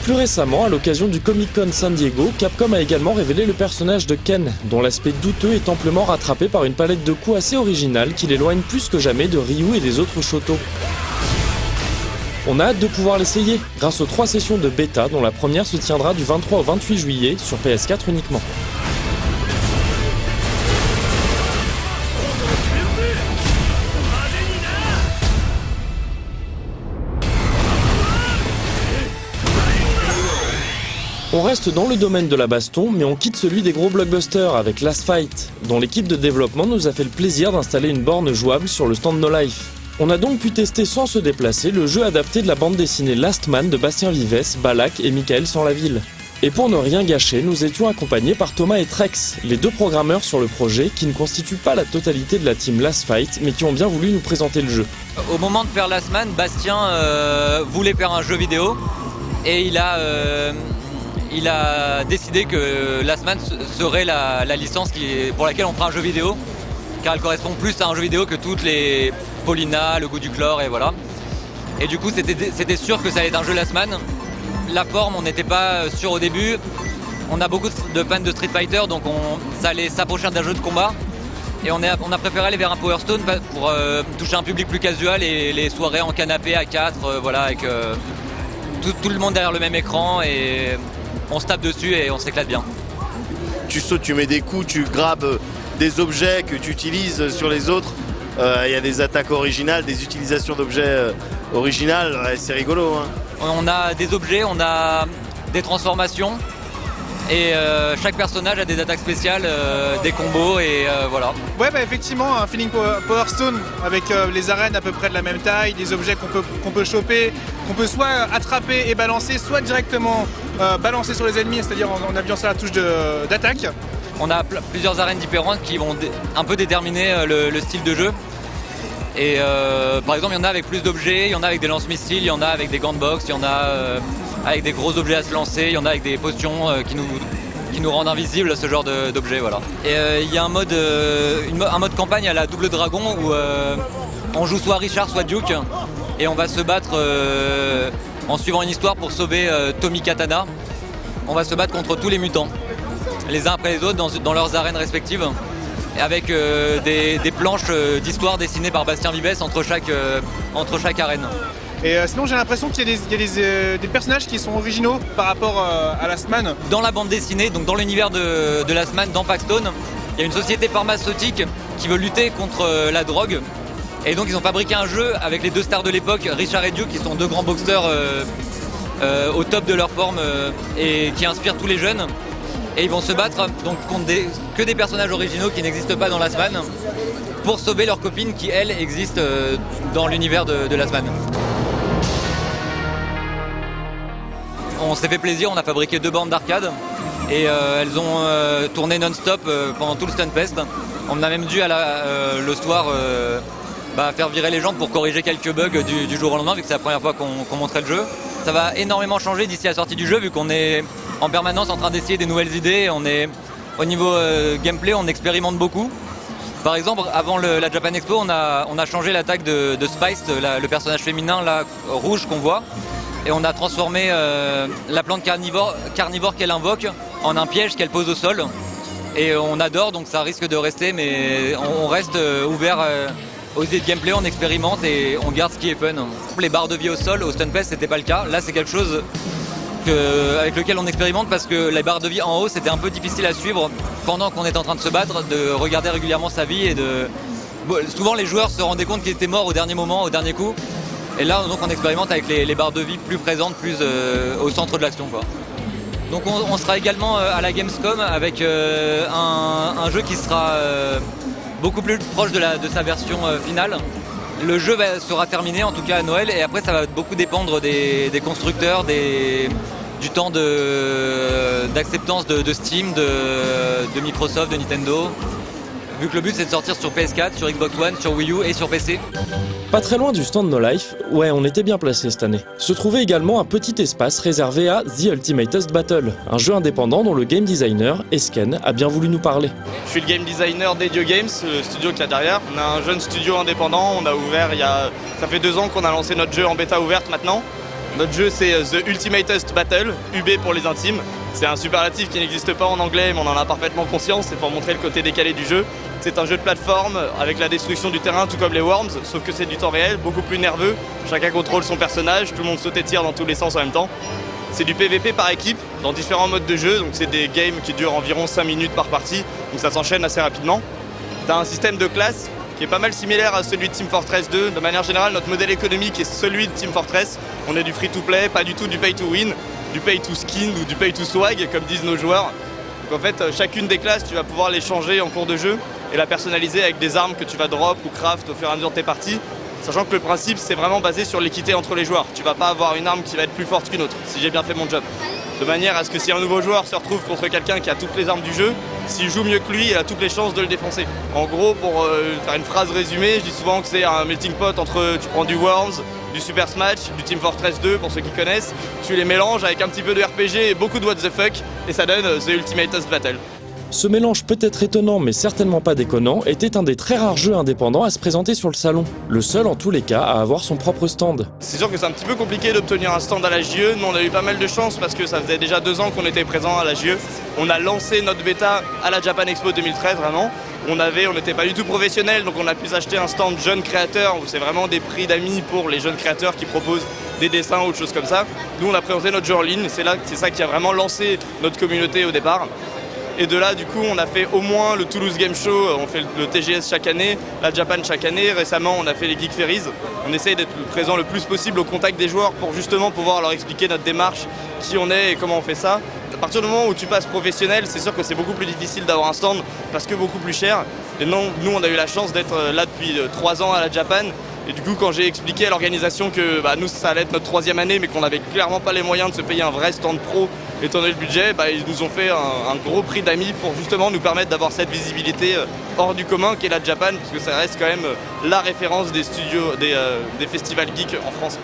Speaker 16: Plus récemment, à l'occasion du Comic-Con San Diego, Capcom a également révélé le personnage de Ken, dont l'aspect douteux est amplement rattrapé par une palette de coups assez originale qui l'éloigne plus que jamais de Ryu et des autres Shoto. On a hâte de pouvoir l'essayer, grâce aux 3 sessions de bêta dont la première se tiendra du 23 au 28 juillet sur PS4 uniquement. On reste dans le domaine de la baston, mais on quitte celui des gros blockbusters avec Last Fight, dont l'équipe de développement nous a fait le plaisir d'installer une borne jouable sur le stand No Life. On a donc pu tester sans se déplacer le jeu adapté de la bande dessinée Last Man de Bastien Vives, Balak et Michael Sanlaville. Et pour ne rien gâcher, nous étions accompagnés par Thomas et Trex, les 2 programmeurs sur le projet qui ne constituent pas la totalité de la team Last Fight, mais qui ont bien voulu nous présenter le jeu.
Speaker 17: Au moment de faire Last Man, Bastien voulait faire un jeu vidéo et il a décidé que Last Man serait la licence pour laquelle on fera un jeu vidéo, car elle correspond plus à un jeu vidéo que toutes les Paulina, le goût du chlore et voilà. Et du coup c'était sûr que ça allait être un jeu Last Man. La forme on n'était pas sûr au début. On a beaucoup de fans de Street Fighter donc ça allait s'approcher d'un jeu de combat. Et on a préféré aller vers un Power Stone pour toucher un public plus casual et les soirées en canapé à 4, voilà, avec tout le monde derrière le même écran et on se tape dessus et on s'éclate bien.
Speaker 1: Tu sautes, tu mets des coups, tu grabes des objets que tu utilises sur les autres. Il y a des attaques originales, des utilisations d'objets originales, ouais, c'est rigolo. Hein.
Speaker 17: On a des objets, on a des transformations et chaque personnage a des attaques spéciales, des combos et voilà.
Speaker 2: Ouais bah effectivement un feeling Power Stone avec les arènes à peu près de la même taille, des objets qu'on peut choper, qu'on peut soit attraper et balancer, soit directement balancer sur les ennemis, c'est-à-dire en appuyant sur la touche d'attaque.
Speaker 17: On a plusieurs arènes différentes qui vont un peu déterminer le style de jeu. Et par exemple, il y en a avec plus d'objets, il y en a avec des lance-missiles, il y en a avec des gants de boxe, il y en a avec des gros objets à se lancer, il y en a avec des potions qui nous qui nous rendent invisibles à ce genre d'objets. Voilà. Et il y a un mode campagne à la Double Dragon où on joue soit Richard soit Duke et on va se battre en suivant une histoire pour sauver Tommy Katana. On va se battre contre tous les mutants, les uns après les autres dans leurs arènes respectives, et avec des planches d'histoire dessinées par Bastien Vibes entre chaque arène.
Speaker 2: Et sinon j'ai l'impression qu'il y a des personnages qui sont originaux par rapport à Last Man.
Speaker 17: Dans la bande dessinée, donc dans l'univers de Last Man, dans Paxstone, il y a une société pharmaceutique qui veut lutter contre la drogue. Et donc ils ont fabriqué un jeu avec les deux stars de l'époque, Richard et Duke, qui sont deux grands boxeurs au top de leur forme et qui inspirent tous les jeunes. Et ils vont se battre donc contre que des personnages originaux qui n'existent pas dans Last Man pour sauver leur copine qui, elle, existe dans l'univers de Last Man. On s'est fait plaisir, on a fabriqué 2 bornes d'arcade et elles ont tourné non-stop pendant tout le Stunfest. On a même dû le soir faire virer les gens pour corriger quelques bugs du jour au lendemain, vu que c'est la première fois qu'on montrait le jeu. Ça va énormément changer d'ici la sortie du jeu, vu qu'on est en permanence en train d'essayer des nouvelles idées. Au niveau gameplay, on expérimente beaucoup. Par exemple, avant la Japan Expo, on a changé l'attaque de Spice, le personnage féminin là, rouge qu'on voit. Et on a transformé la plante carnivore qu'elle invoque en un piège qu'elle pose au sol. Et on adore, donc ça risque de rester, mais on reste ouvert aux idées de gameplay, on expérimente et on garde ce qui est fun. Les barres de vie au sol, au Stunfest, c'était pas le cas. Là, c'est quelque chose avec lequel on expérimente parce que les barres de vie en haut, c'était un peu difficile à suivre pendant qu'on est en train de se battre, de regarder régulièrement sa vie et souvent les joueurs se rendaient compte qu'ils étaient morts au dernier moment, au dernier coup. Et là, donc, on expérimente avec les barres de vie plus présentes, plus au centre de l'action, quoi. Donc on sera également à la Gamescom avec un jeu qui sera beaucoup plus proche de sa version finale. Le jeu sera terminé en tout cas à Noël et après ça va beaucoup dépendre des constructeurs, du temps d'acceptance de Steam, de Microsoft, de Nintendo. Vu que le but c'est de sortir sur PS4, sur Xbox One, sur Wii U et sur PC.
Speaker 16: Pas très loin du stand No Life, ouais, on était bien placé cette année, se trouvait également un petit espace réservé à The Ultimatest Battle, un jeu indépendant dont le game designer, Esken, a bien voulu nous parler.
Speaker 18: Je suis le game designer d'Edio Games, le studio qu'il y a derrière. On a un jeune studio indépendant, on a ouvert ça fait 2 ans qu'on a lancé notre jeu en bêta ouverte maintenant. Notre jeu c'est The Ultimatest Battle, UB pour les intimes. C'est un superlatif qui n'existe pas en anglais mais on en a parfaitement conscience, c'est pour montrer le côté décalé du jeu. C'est un jeu de plateforme avec la destruction du terrain tout comme les Worms, sauf que c'est du temps réel, beaucoup plus nerveux. Chacun contrôle son personnage, tout le monde saute et tire dans tous les sens en même temps. C'est du PVP par équipe, dans différents modes de jeu, donc c'est des games qui durent environ 5 minutes par partie, donc ça s'enchaîne assez rapidement. T'as un système de classe qui est pas mal similaire à celui de Team Fortress 2. De manière générale, notre modèle économique est celui de Team Fortress. On est du free-to-play, pas du tout du pay-to-win, du pay-to-skin ou du pay-to-swag, comme disent nos joueurs. Donc en fait, chacune des classes, tu vas pouvoir les changer en cours de jeu et la personnaliser avec des armes que tu vas drop ou craft au fur et à mesure de tes parties. Sachant que le principe, c'est vraiment basé sur l'équité entre les joueurs. Tu vas pas avoir une arme qui va être plus forte qu'une autre, si j'ai bien fait mon job. De manière à ce que si un nouveau joueur se retrouve contre quelqu'un qui a toutes les armes du jeu, s'il joue mieux que lui, il a toutes les chances de le défoncer. En gros, pour faire une phrase résumée, je dis souvent que c'est un melting pot entre, tu prends du Worms, du Super Smash, du Team Fortress 2 pour ceux qui connaissent, tu les mélanges avec un petit peu de RPG et beaucoup de what the fuck, et ça donne The Ultimatest Battle.
Speaker 16: Ce mélange peut-être étonnant mais certainement pas déconnant était un des très rares jeux indépendants à se présenter sur le salon. Le seul en tous les cas à avoir son propre stand.
Speaker 18: C'est sûr que c'est un petit peu compliqué d'obtenir un stand à la JE, nous on a eu pas mal de chance parce que ça faisait déjà 2 ans qu'on était présent à la JE. On a lancé notre bêta à la Japan Expo 2013 vraiment. On n'était pas du tout professionnel donc on a pu s'acheter un stand jeunes créateurs où c'est vraiment des prix d'amis pour les jeunes créateurs qui proposent des dessins ou autre chose comme ça. Nous on a présenté notre jeu en ligne, c'est ça qui a vraiment lancé notre communauté au départ. Et de là, du coup, on a fait au moins le Toulouse Game Show, on fait le TGS chaque année, la Japan chaque année. Récemment, on a fait les Geek Ferries. On essaye d'être présent le plus possible au contact des joueurs pour justement pouvoir leur expliquer notre démarche, qui on est et comment on fait ça. À partir du moment où tu passes professionnel, c'est sûr que c'est beaucoup plus difficile d'avoir un stand parce que beaucoup plus cher. Et non, nous, on a eu la chance d'être là depuis 3 ans à la Japan. Et du coup, quand j'ai expliqué à l'organisation que nous, ça allait être notre 3e année, mais qu'on n'avait clairement pas les moyens de se payer un vrai stand pro, étant donné le budget, ils nous ont fait un gros prix d'amis pour justement nous permettre d'avoir cette visibilité hors du commun qu'est la Japan, parce que ça reste quand même la référence des studios, des festivals geeks en France.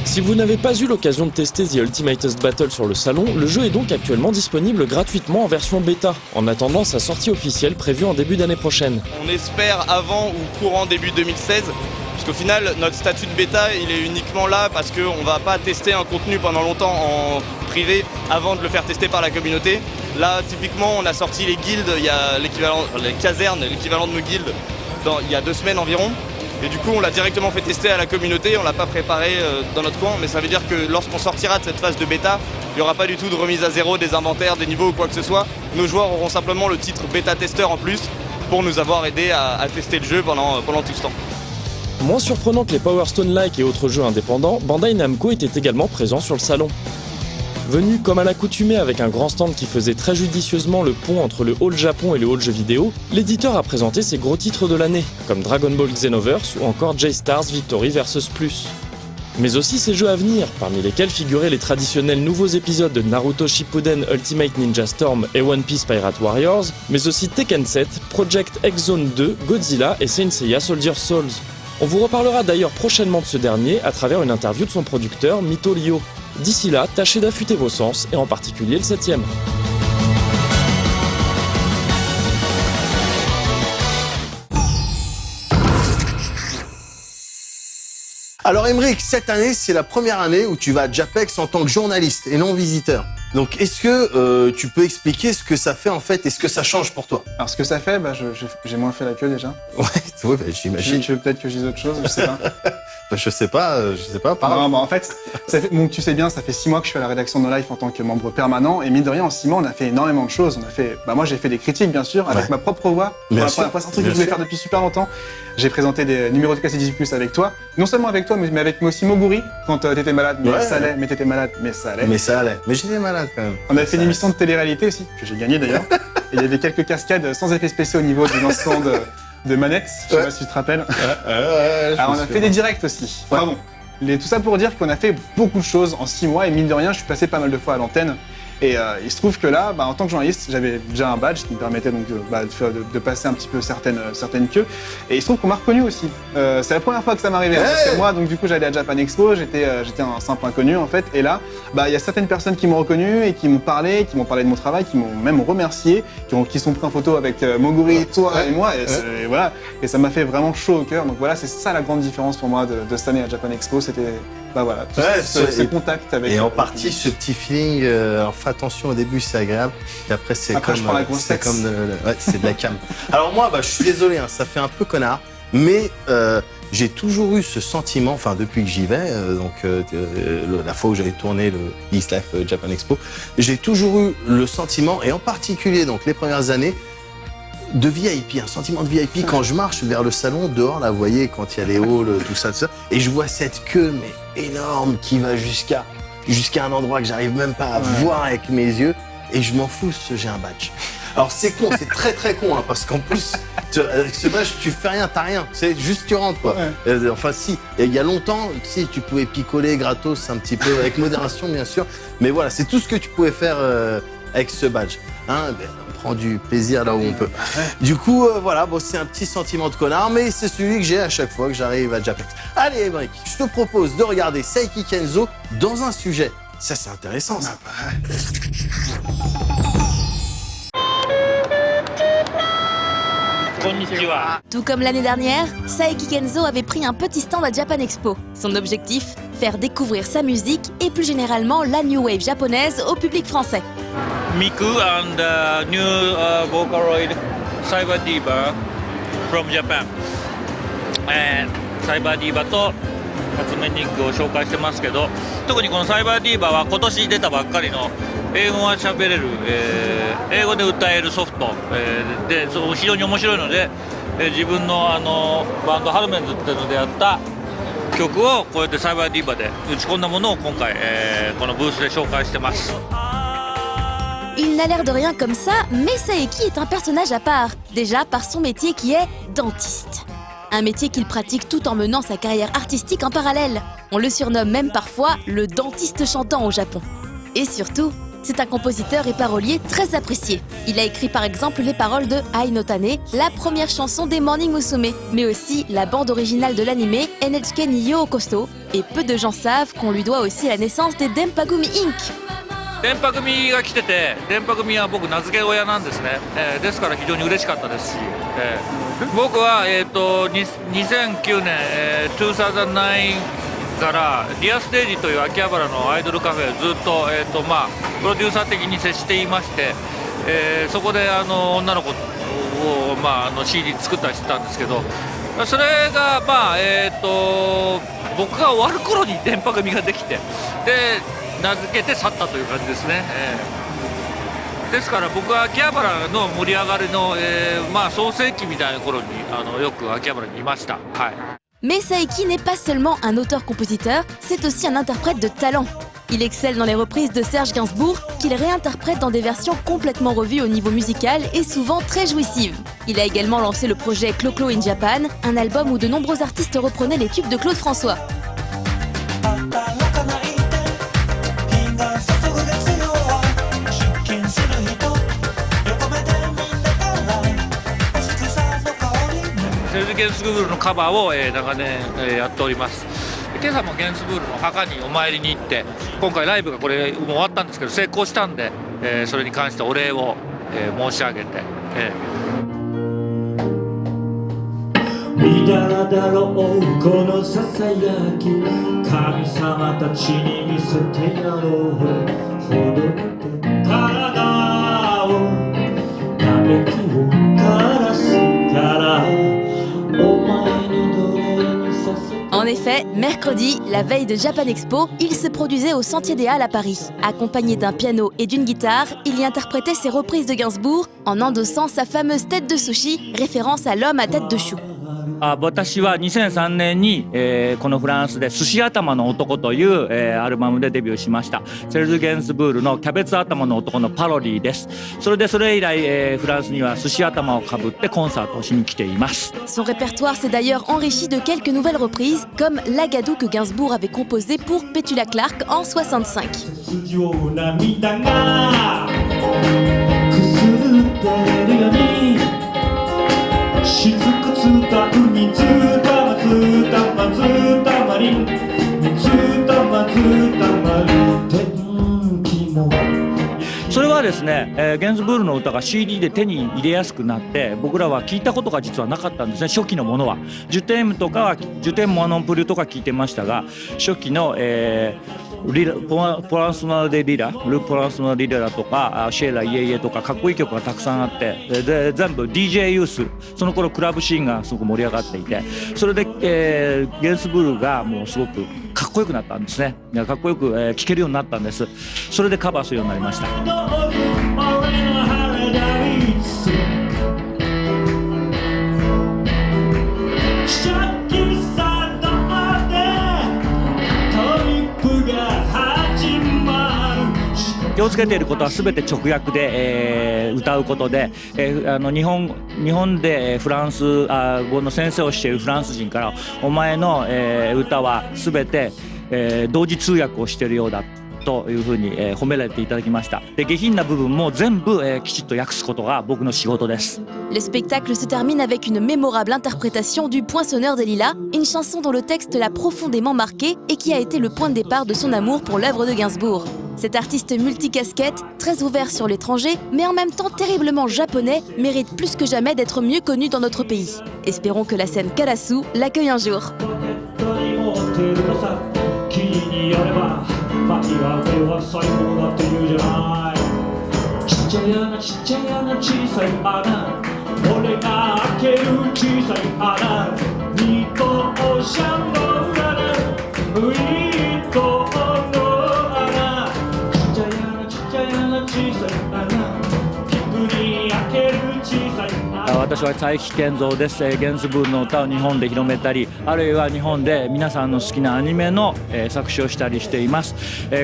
Speaker 16: Si vous n'avez pas eu l'occasion de tester The Ultimatest Battle sur le salon, le jeu est donc actuellement disponible gratuitement en version bêta, en attendant sa sortie officielle prévue en début d'année prochaine.
Speaker 18: On espère avant ou courant début 2016, parce qu'au final, notre statut de bêta, il est uniquement là parce qu'on ne va pas tester un contenu pendant longtemps en privé avant de le faire tester par la communauté. Là, typiquement, on a sorti les guildes, il y a les casernes, l'équivalent de nos guildes, il y a 2 semaines environ. Et du coup, on l'a directement fait tester à la communauté, on l'a pas préparé dans notre coin, mais ça veut dire que lorsqu'on sortira de cette phase de bêta, il n'y aura pas du tout de remise à zéro des inventaires, des niveaux ou quoi que ce soit. Nos joueurs auront simplement le titre bêta-testeur en plus pour nous avoir aidé à tester le jeu pendant tout ce temps.
Speaker 16: Moins surprenant que les Power Stone-like et autres jeux indépendants, Bandai Namco était également présent sur le salon. Venu comme à l'accoutumée avec un grand stand qui faisait très judicieusement le pont entre le hall Japon et le hall jeux vidéo, l'éditeur a présenté ses gros titres de l'année, comme Dragon Ball Xenoverse ou encore J-Stars Victory vs Plus. Mais aussi ses jeux à venir, parmi lesquels figuraient les traditionnels nouveaux épisodes de Naruto Shippuden Ultimate Ninja Storm et One Piece Pirate Warriors, mais aussi Tekken 7, Project X Zone 2, Godzilla et Saint Seiya Soldier Souls. On vous reparlera d'ailleurs prochainement de ce dernier à travers une interview de son producteur Mito Ryo. D'ici là, tâchez d'affûter vos sens, et en particulier le 7e.
Speaker 1: Alors Aymeric, cette année, c'est la première année où tu vas à Japex en tant que journaliste et non visiteur. Donc est-ce que tu peux expliquer ce que ça fait en fait et ce que ça change pour toi?
Speaker 2: Alors ce que ça fait, j'ai moins fait la queue déjà.
Speaker 1: Ouais, j'imagine.
Speaker 2: Tu veux peut-être que je dise autre chose, je sais pas.
Speaker 1: Je sais pas.
Speaker 2: Non, en fait, donc tu sais bien, ça fait 6 mois que je suis à la rédaction de No Life en tant que membre permanent, et mine de rien, en 6 mois, on a fait énormément de choses. Moi, j'ai fait des critiques, bien sûr, avec ma propre voix. Pour la première fois, c'est un truc que je voulais faire depuis super longtemps. J'ai présenté des numéros de Cassette 18+ avec toi, non seulement avec toi, mais avec aussi Moguri, quand t'étais malade, mais t'étais malade, mais ça allait.
Speaker 1: Mais ça allait. Mais j'étais malade quand même.
Speaker 2: On a fait une émission de télé-réalité aussi, que j'ai gagné d'ailleurs. Et il y avait quelques cascades sans effets spéciaux au niveau du lancement de manettes, je sais pas si tu te rappelles. Alors on a fait des directs aussi. Ouais. Pardon. Tout ça pour dire qu'on a fait beaucoup de choses en 6 mois et mine de rien, je suis passé pas mal de fois à l'antenne. Et il se trouve que là, en tant que journaliste, j'avais déjà un badge qui me permettait donc de passer un petit peu certaines queues. Et il se trouve qu'on m'a reconnu aussi. C'est la première fois que ça m'arrivait. Parce que moi, donc du coup, j'allais à Japan Expo, j'étais un simple inconnu en fait. Et là, il y a certaines personnes qui m'ont reconnu et qui m'ont parlé de mon travail, qui m'ont même remercié, qui sont pris en photo avec Moguri, toi et moi. Et voilà. Et ça m'a fait vraiment chaud au cœur. Donc voilà, c'est ça la grande différence pour moi de cette année à Japan Expo. C'était ce contact avec.
Speaker 1: Et en partie, ce petit feeling. Fais attention au début, c'est agréable. Et après, c'est comme c'est de la cam. Alors moi, je suis désolé, hein, ça fait un peu connard, mais j'ai toujours eu ce sentiment, enfin depuis que j'y vais, la fois où j'avais tourné le East Life Japan Expo, j'ai toujours eu le sentiment, et en particulier donc les premières années, de VIP, un sentiment de VIP quand je marche vers le salon dehors, là, vous voyez, quand il y a les halls, tout ça, et je vois cette queue mais énorme qui va jusqu'à un endroit que j'arrive même pas à voir avec mes yeux, et je m'en fous, j'ai un badge. Alors c'est con, c'est très très con, hein, parce qu'en plus, avec ce badge, tu fais rien, t'as rien, c'est juste tu rentres quoi. Enfin si, il y a longtemps, tu pouvais picoler gratos un petit peu, avec modération bien sûr, mais voilà, c'est tout ce que tu pouvais faire avec ce badge. Hein, on prend du plaisir là où on peut. Du coup, c'est un petit sentiment de connard, mais c'est celui que j'ai à chaque fois que j'arrive à Japex. Allez, Aymeric, je te propose de regarder Saiki Kenzo dans un sujet. Ça, c'est intéressant, ça.
Speaker 3: Tout comme l'année dernière, Saiki Kenzo avait pris un petit stand à Japan Expo. Son objectif, faire découvrir sa musique et plus généralement la new wave japonaise au public français.
Speaker 19: Miku and new Vocaloid Cyber Diva from Japan. And Cyber Diva と初音ミックを紹介してますけど、特にこのサイバーディーバーは今年出たばっかりの英語が喋れる、英語で歌えるソフト、で非常に面白いので、自分のバンドハルメンズっていうのでやった曲をこうやってサイバーディーバーで打ち込んだものを今回、このブースで紹介してます。
Speaker 3: Il n'a l'air de rien comme ça, mais Saiki est un personnage à part, déjà par son métier qui est dentiste. Un métier qu'il pratique tout en menant sa carrière artistique en parallèle. On le surnomme même parfois le dentiste chantant au Japon. Et surtout,
Speaker 20: c'est un compositeur et parolier très apprécié. Il a écrit par exemple les paroles de Ai no Tane, la première chanson des Morning Musume, mais aussi la bande originale de l'anime NHK ni Yokoso. Et peu de gens savent qu'on lui doit aussi la naissance des Denpagumi Inc.
Speaker 19: 電波組が来てて、電波組は僕名付け親なんですね、ですから非常に嬉しかったですし、僕は、2009年、2009からディアステージという秋葉原のアイドルカフェずっと、プロデューサー的に接していまして、そこで女の子を、CD 作ったりしてたんですけど、それが、僕が終わる頃に電波組ができて、で名付けて去ったという感じですね、ですから僕は秋葉原の盛り上がりの、創世期みたいな頃によく秋葉原にいました。はい。
Speaker 20: Mais Saeki n'est pas seulement un auteur-compositeur, c'est aussi un interprète de talent. Il excelle dans les reprises de Serge Gainsbourg, qu'il réinterprète dans des versions complètement revues au niveau musical et souvent très jouissives. Il a également lancé le projet Clo-Clo in Japan, un album où de nombreux artistes reprenaient les tubes de Claude François.
Speaker 19: Serge Gainsbourg のカバーを、長年、やっております。今朝もゲンスブールの墓にお参りに行って、今回ライブがこれもう終わったんですけど成功したんで、それに関してお礼を、申し上げて、
Speaker 21: みだらだろうこのささやき神様たちに見せてやろうほどけて体を嘆きを垂らすからお前にどれにさせて
Speaker 20: En effet, mercredi, la veille de Japan Expo, il se produisait au Sentier des Halles à Paris. Accompagné d'un piano et d'une guitare, il y interprétait ses reprises de Gainsbourg en endossant sa fameuse tête de sushi, référence à l'homme à tête de chou.
Speaker 22: 私は2003年に、このフランスで寿司頭の男という、アルバムでデビューしました。セルジュ・ゲンスブールのキャベツ頭の男のパロディです。それ以来、フランスには寿司頭をかぶってコンサートをしに来ています。
Speaker 20: Son répertoire s'est d'ailleurs enrichi de quelques nouvelles reprises, comme l'Agadou que Gainsbourg avait composé pour Petula Clark en 65.
Speaker 22: « それはですね、ゲンズブールの歌が CD で手に入れやすくなって僕らは聞いたことが実はなかったんですね。初期のものはジュテームとかはジュテームモノンプルとか聞いてましたが初期の、ポランスマデリラルポランスマデリラとかシェーライエイエとかかっこいい曲がたくさんあってで全部 DJ ユースその頃クラブシーンがすごく盛り上がっていてそれで、ゲンスブールがもうすごくかっこよくなったんですね。かっこよく、聴けるようになったんです。それでカバーするようになりました。気をつけていることは全て直訳で、歌うことで、日本でフランス語の先生をしているフランス人からお前の、歌は全て、同時通訳をしているようだというふうに、褒められていただきました。で下品な部分も全部、きちっと訳すことが僕の仕事です。
Speaker 20: Le spectacle se termine avec une mémorable interprétation du Poinçonneur des Lilas, une chanson dont le texte l'a profondément marqué et qui a été le point de départ de son amour pour l'œuvre de Gainsbourg. Cet artiste multicasquette, très ouvert sur l'étranger, mais en même temps terriblement japonais, mérite plus que jamais d'être mieux connu dans notre pays. Espérons que la scène Karasu l'accueille un jour. パティは俺は最高だって言うじゃないちっちゃい穴小さい穴俺が開ける小さい穴二等車の穴ウィートの穴ちっちゃい穴小さい穴ピクに開ける小さい穴私は佐伯健三です。ゲンスブールの歌を日本で広めたりあるいは日本で皆さんの好きなアニメの作詞をしたりしています。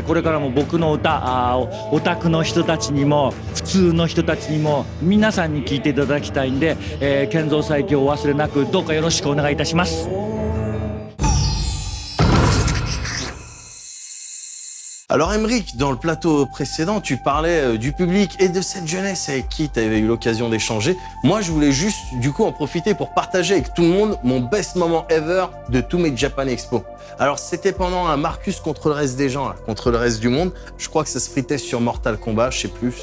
Speaker 20: これからも僕の歌オタクの人たちにも普通の人たちにも皆さんに聴いていただきたいんで健三最強を忘れなくどうかよろしくお願いいたします。
Speaker 1: Alors Aymeric, dans le plateau précédent, tu parlais du public et de cette jeunesse avec qui tu avais eu l'occasion d'échanger. Moi, je voulais juste du coup en profiter pour partager avec tout le monde mon best moment ever de tous mes Japan Expo. Alors c'était pendant un Marcus contre le reste des gens, là, contre le reste du monde. Je crois que ça se fritait sur Mortal Kombat, je sais plus.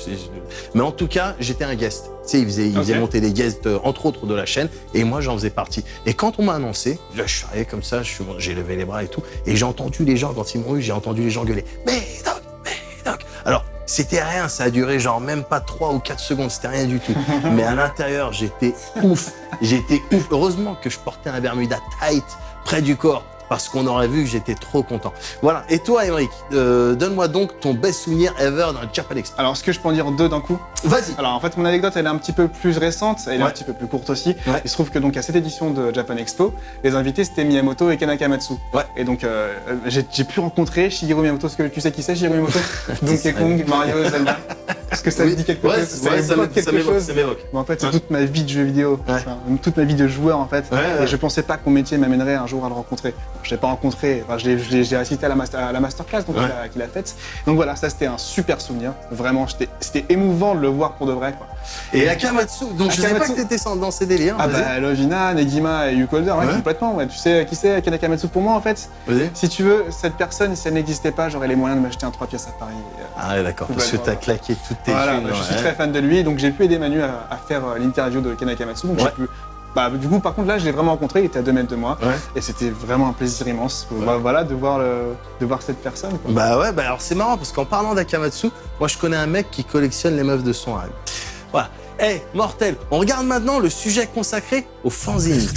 Speaker 1: Mais en tout cas, j'étais un guest. Tu sais, il faisait monter des guests, entre autres de la chaîne, et moi j'en faisais partie. Et quand on m'a annoncé, là je suis arrivé comme ça, j'ai levé les bras et tout, et j'ai entendu les gens, quand ils m'ont eu, j'ai entendu les gens gueuler « Médoc !» Alors, c'était rien, ça a duré genre même pas 3 ou 4 secondes, c'était rien du tout. Mais à l'intérieur, j'étais ouf. Heureusement que je portais un Bermuda tight près du corps, parce qu'on aurait vu que j'étais trop content. Voilà. Et toi, Aymeric, donne-moi donc ton best souvenir ever dans le Japan Expo.
Speaker 2: Alors, est-ce que je peux en dire 2 d'un coup?
Speaker 1: Vas-y.
Speaker 2: Alors, en fait, mon anecdote, elle est un petit peu plus récente, elle est un petit peu plus courte aussi.
Speaker 1: Ouais.
Speaker 2: Il se trouve que donc à cette édition de Japan Expo, les invités c'était Miyamoto et Ken Akamatsu.
Speaker 1: Ouais.
Speaker 2: Et donc, j'ai pu rencontrer Shigeru Miyamoto. Est-ce que tu sais qui c'est, Shigeru Miyamoto? Donkey Kong, Mario, Zelda. Est-ce que ça te dit quelque chose?
Speaker 1: Ça m'évoque.
Speaker 2: Bon, en fait, c'est toute ma vie de jeu vidéo, enfin, toute ma vie de joueur en fait. Et je pensais pas que mon métier m'amènerait un jour à le rencontrer. Je l'ai pas rencontré, enfin, je l'ai assisté à la masterclass qu'il a faite. Donc voilà, ça c'était un super souvenir. Vraiment, c'était émouvant de le voir pour de vrai, quoi.
Speaker 1: Et Akamatsu, donc je savais pas que t'étais dans ces délires.
Speaker 2: Ah bah Lovina, Negima et Yuko Holder, complètement. Ouais. Tu sais qui c'est Ken Akamatsu pour moi en fait? Si tu veux, cette personne, si elle n'existait pas, j'aurais les moyens de m'acheter un 3 pièces à Paris.
Speaker 1: Ah ouais, d'accord, parce que t'as claqué toutes tes thunes.
Speaker 2: Je suis très fan de lui, donc j'ai pu aider Manu à faire l'interview de Ken Akamatsu. Donc j'ai pu... du coup, par contre, là, je l'ai vraiment rencontré, il était à 2 mètres de moi, et c'était vraiment un plaisir immense, voilà, de voir cette personne, quoi.
Speaker 1: Bah ouais, alors c'est marrant, parce qu'en parlant d'Akamatsu, moi je connais un mec qui collectionne les meufs de son rêve. Voilà. Hey, mortel, on regarde maintenant le sujet consacré aux fanzines.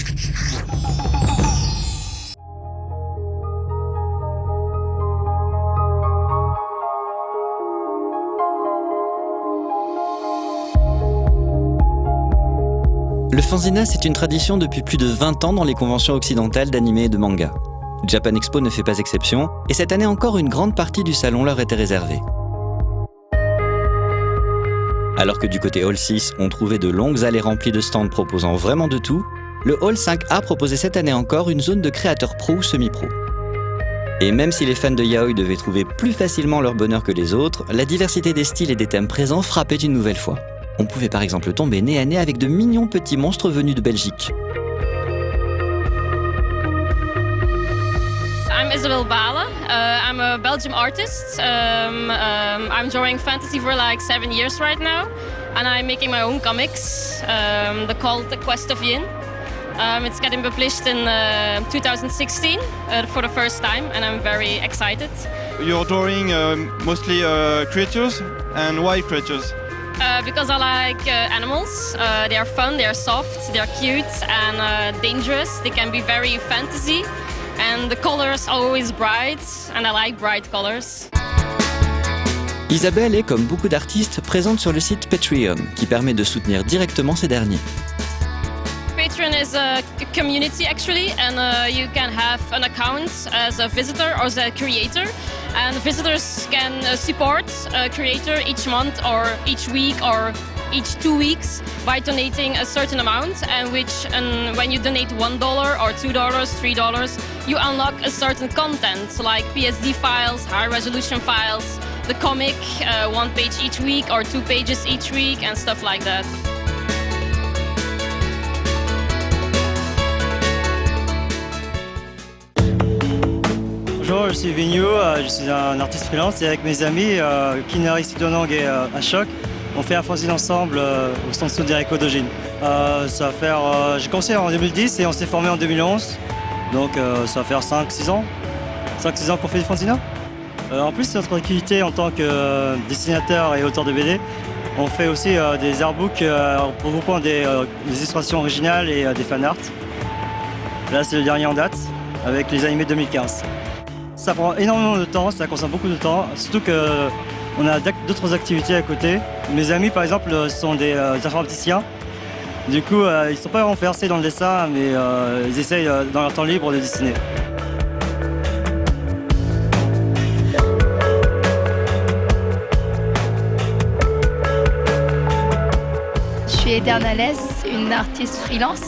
Speaker 5: Le fanzina, c'est une tradition depuis plus de 20 ans dans les conventions occidentales d'anime et de manga. Japan Expo ne fait pas exception, et cette année encore une grande partie du salon leur était réservée. Alors que du côté Hall 6, on trouvait de longues allées remplies de stands proposant vraiment de tout, le Hall 5A proposait cette année encore une zone de créateurs pro ou semi-pro. Et même si les fans de yaoi devaient trouver plus facilement leur bonheur que les autres, la diversité des styles et des thèmes présents frappait une nouvelle fois. On pouvait par exemple tomber nez à nez avec de mignons petits monstres venus de Belgique.
Speaker 7: I'm Isabel Bala. I'm a Belgian artist. I'm drawing fantasy for like 7 years right now, and I'm making my own comics. They're called The Quest of Yin. It's getting published in 2016 for the first time, and I'm very excited.
Speaker 4: You're drawing mostly creatures, and why creatures?
Speaker 7: Because I like animals. They are fun, they are soft, they are cute and dangerous. They can be very fantasy. And the colors are always bright, and I like bright colors.
Speaker 5: Isabelle est, comme beaucoup d'artistes, présente sur le site Patreon, qui permet de soutenir directement ces derniers.
Speaker 7: Patreon is a community actually, and you can have an account as a visitor or as a creator. And visitors can support a creator each month or each week or each 2 weeks by donating a certain amount, and when you donate $1 or $2, $3, you unlock a certain content like PSD files, high resolution files, the comic, 1 page each week or 2 pages each week and stuff like that.
Speaker 23: Bonjour, je suis Vigneault, je suis un artiste freelance et avec mes amis Kinari Sidonang et Ashok, on fait un fanzine ensemble au stand Suderico Dojin. Ça va faire, j'ai commencé en 2010 et on s'est formé en 2011, donc ça va faire 5-6 ans. 5-6 ans qu'on fait du fanzine. En plus de notre activité en tant que dessinateur et auteur de BD, on fait aussi des artbooks regroupant des illustrations originales et des fanarts. Là c'est le dernier en date avec les animés 2015. Ça prend énormément de temps, ça consomme beaucoup de temps, surtout qu'on a d'autres activités à côté. Mes amis par exemple sont des informaticiens, du coup ils ne sont pas vraiment versés dans le dessin, mais ils essayent dans leur temps libre de dessiner.
Speaker 24: Je suis Eternales, une artiste freelance.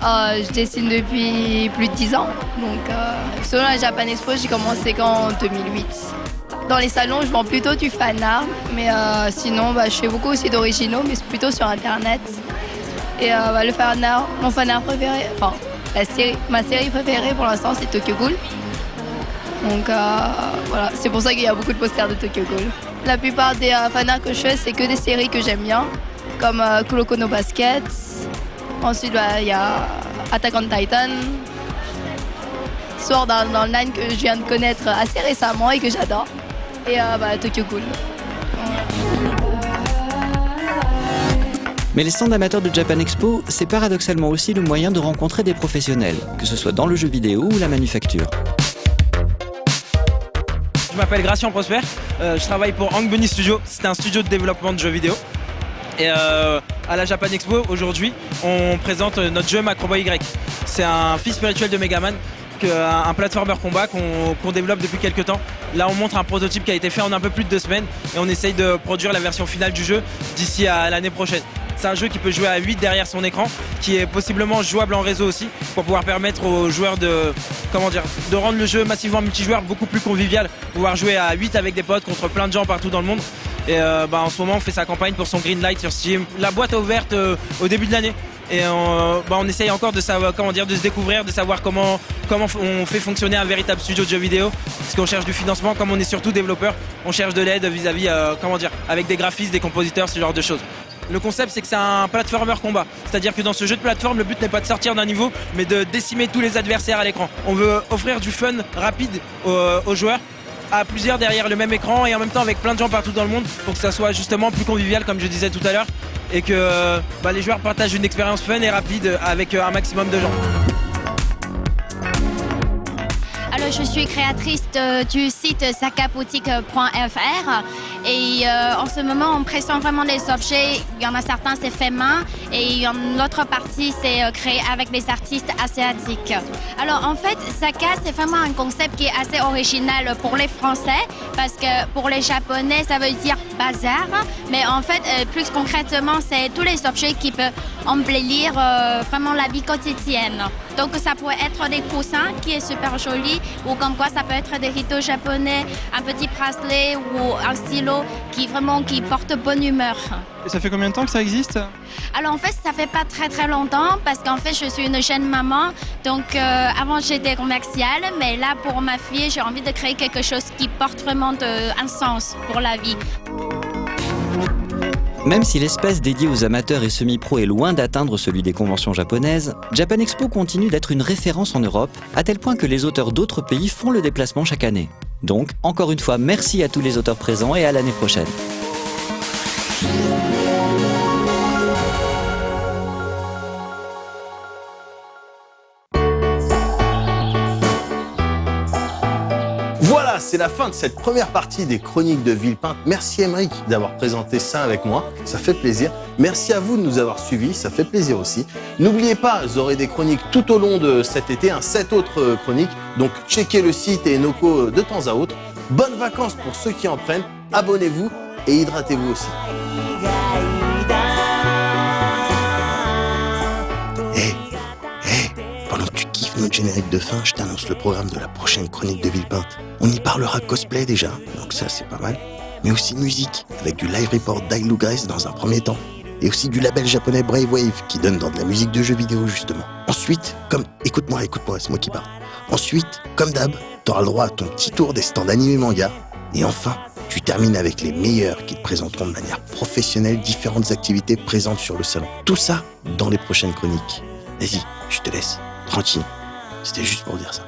Speaker 24: Je dessine depuis plus de 10 ans. Donc, selon la Japan Expo, j'ai commencé qu'en 2008. Dans les salons, je vends plutôt du fan art, mais sinon, je fais beaucoup aussi d'originaux, mais c'est plutôt sur Internet. Et le fan art, mon fan art préféré, enfin, ma série préférée pour l'instant, c'est Tokyo Ghoul. Donc voilà, c'est pour ça qu'il y a beaucoup de posters de Tokyo Ghoul. La plupart des fan art que je fais, c'est que des séries que j'aime bien, comme Kuroko no Basket. Ensuite, il y a Attack on Titan, Sword Art Online que je viens de connaître assez récemment et que j'adore. Et Tokyo Ghoul.
Speaker 5: Mais les stands amateurs de Japan Expo, c'est paradoxalement aussi le moyen de rencontrer des professionnels, que ce soit dans le jeu vidéo ou la manufacture.
Speaker 6: Je m'appelle Gratian Prosper, je travaille pour Hank Bunny Studio, c'est un studio de développement de jeux vidéo. Et à la Japan Expo, aujourd'hui, on présente notre jeu Macro Boy Y. C'est un fils spirituel de Megaman, un platformer combat qu'on développe depuis quelques temps. Là, on montre un prototype qui a été fait en un peu plus de 2 semaines et on essaye de produire la version finale du jeu d'ici à l'année prochaine. C'est un jeu qui peut jouer à 8 derrière son écran, qui est possiblement jouable en réseau aussi, pour pouvoir permettre aux joueurs de rendre le jeu massivement multijoueur, beaucoup plus convivial, pouvoir jouer à 8 avec des potes contre plein de gens partout dans le monde. Et en ce moment, on fait sa campagne pour son Greenlight sur Steam. La boîte a ouvert au début de l'année. Et on essaye encore de savoir, de se découvrir, de savoir comment on fait fonctionner un véritable studio de jeux vidéo. Parce qu'on cherche du financement, comme on est surtout développeur, on cherche de l'aide vis-à-vis, avec des graphistes, des compositeurs, ce genre de choses. Le concept, c'est que c'est un platformer combat. C'est-à-dire que dans ce jeu de plateforme, le but n'est pas de sortir d'un niveau, mais de décimer tous les adversaires à l'écran. On veut offrir du fun rapide aux joueurs, à plusieurs derrière le même écran et en même temps avec plein de gens partout dans le monde pour que ça soit justement plus convivial, comme je disais tout à l'heure, et que les joueurs partagent une expérience fun et rapide avec un maximum de gens.
Speaker 9: Alors, je suis créatrice du site sakaboutique.fr et en ce moment on présente vraiment des objets. Il y en a certains c'est fait main et l'autre partie c'est créé avec des artistes asiatiques. Alors en fait Saka c'est vraiment un concept qui est assez original pour les Français parce que pour les Japonais ça veut dire bazar, mais en fait plus concrètement c'est tous les objets qui peuvent embellir vraiment la vie quotidienne. Donc ça pourrait être des coussins qui est super joli ou comme quoi ça peut être des rideaux japonais, un petit bracelet ou un stylo qui porte bonne humeur.
Speaker 4: Et ça fait combien de temps que ça existe?
Speaker 9: Alors en fait ça fait pas très longtemps parce qu'en fait je suis une jeune maman donc avant j'étais commerciale mais là pour ma fille j'ai envie de créer quelque chose qui porte vraiment un sens pour la vie.
Speaker 5: Même si l'espace dédié aux amateurs et semi-pro est loin d'atteindre celui des conventions japonaises, Japan Expo continue d'être une référence en Europe, à tel point que les auteurs d'autres pays font le déplacement chaque année. Donc, encore une fois, merci à tous les auteurs présents et à l'année prochaine.
Speaker 1: Voilà, c'est la fin de cette première partie des Chroniques de Villepinte. Merci Émeric d'avoir présenté ça avec moi, ça fait plaisir. Merci à vous de nous avoir suivis, ça fait plaisir aussi. N'oubliez pas, vous aurez des chroniques tout au long de cet été, 7 autres chroniques. Donc checkez le site et Noco de temps à autre. Bonnes vacances pour ceux qui en prennent, abonnez-vous et hydratez-vous aussi.
Speaker 10: Pendant que tu kiffes notre générique de fin, je t'annonce le programme de la prochaine Chronique de Villepinte. On y parlera cosplay déjà, donc ça c'est pas mal. Mais aussi musique, avec du live report d'Ailu Grace dans un premier temps. Et aussi du label japonais Brave Wave, qui donne dans de la musique de jeux vidéo justement. Ensuite, écoute-moi, c'est moi qui parle. Ensuite, comme d'hab, t'auras le droit à ton petit tour des stands animés manga. Et enfin, tu termines avec les meilleurs qui te présenteront de manière professionnelle différentes activités présentes sur le salon. Tout ça dans les prochaines chroniques. Vas-y, je te laisse. Tranquille. C'était juste pour dire ça.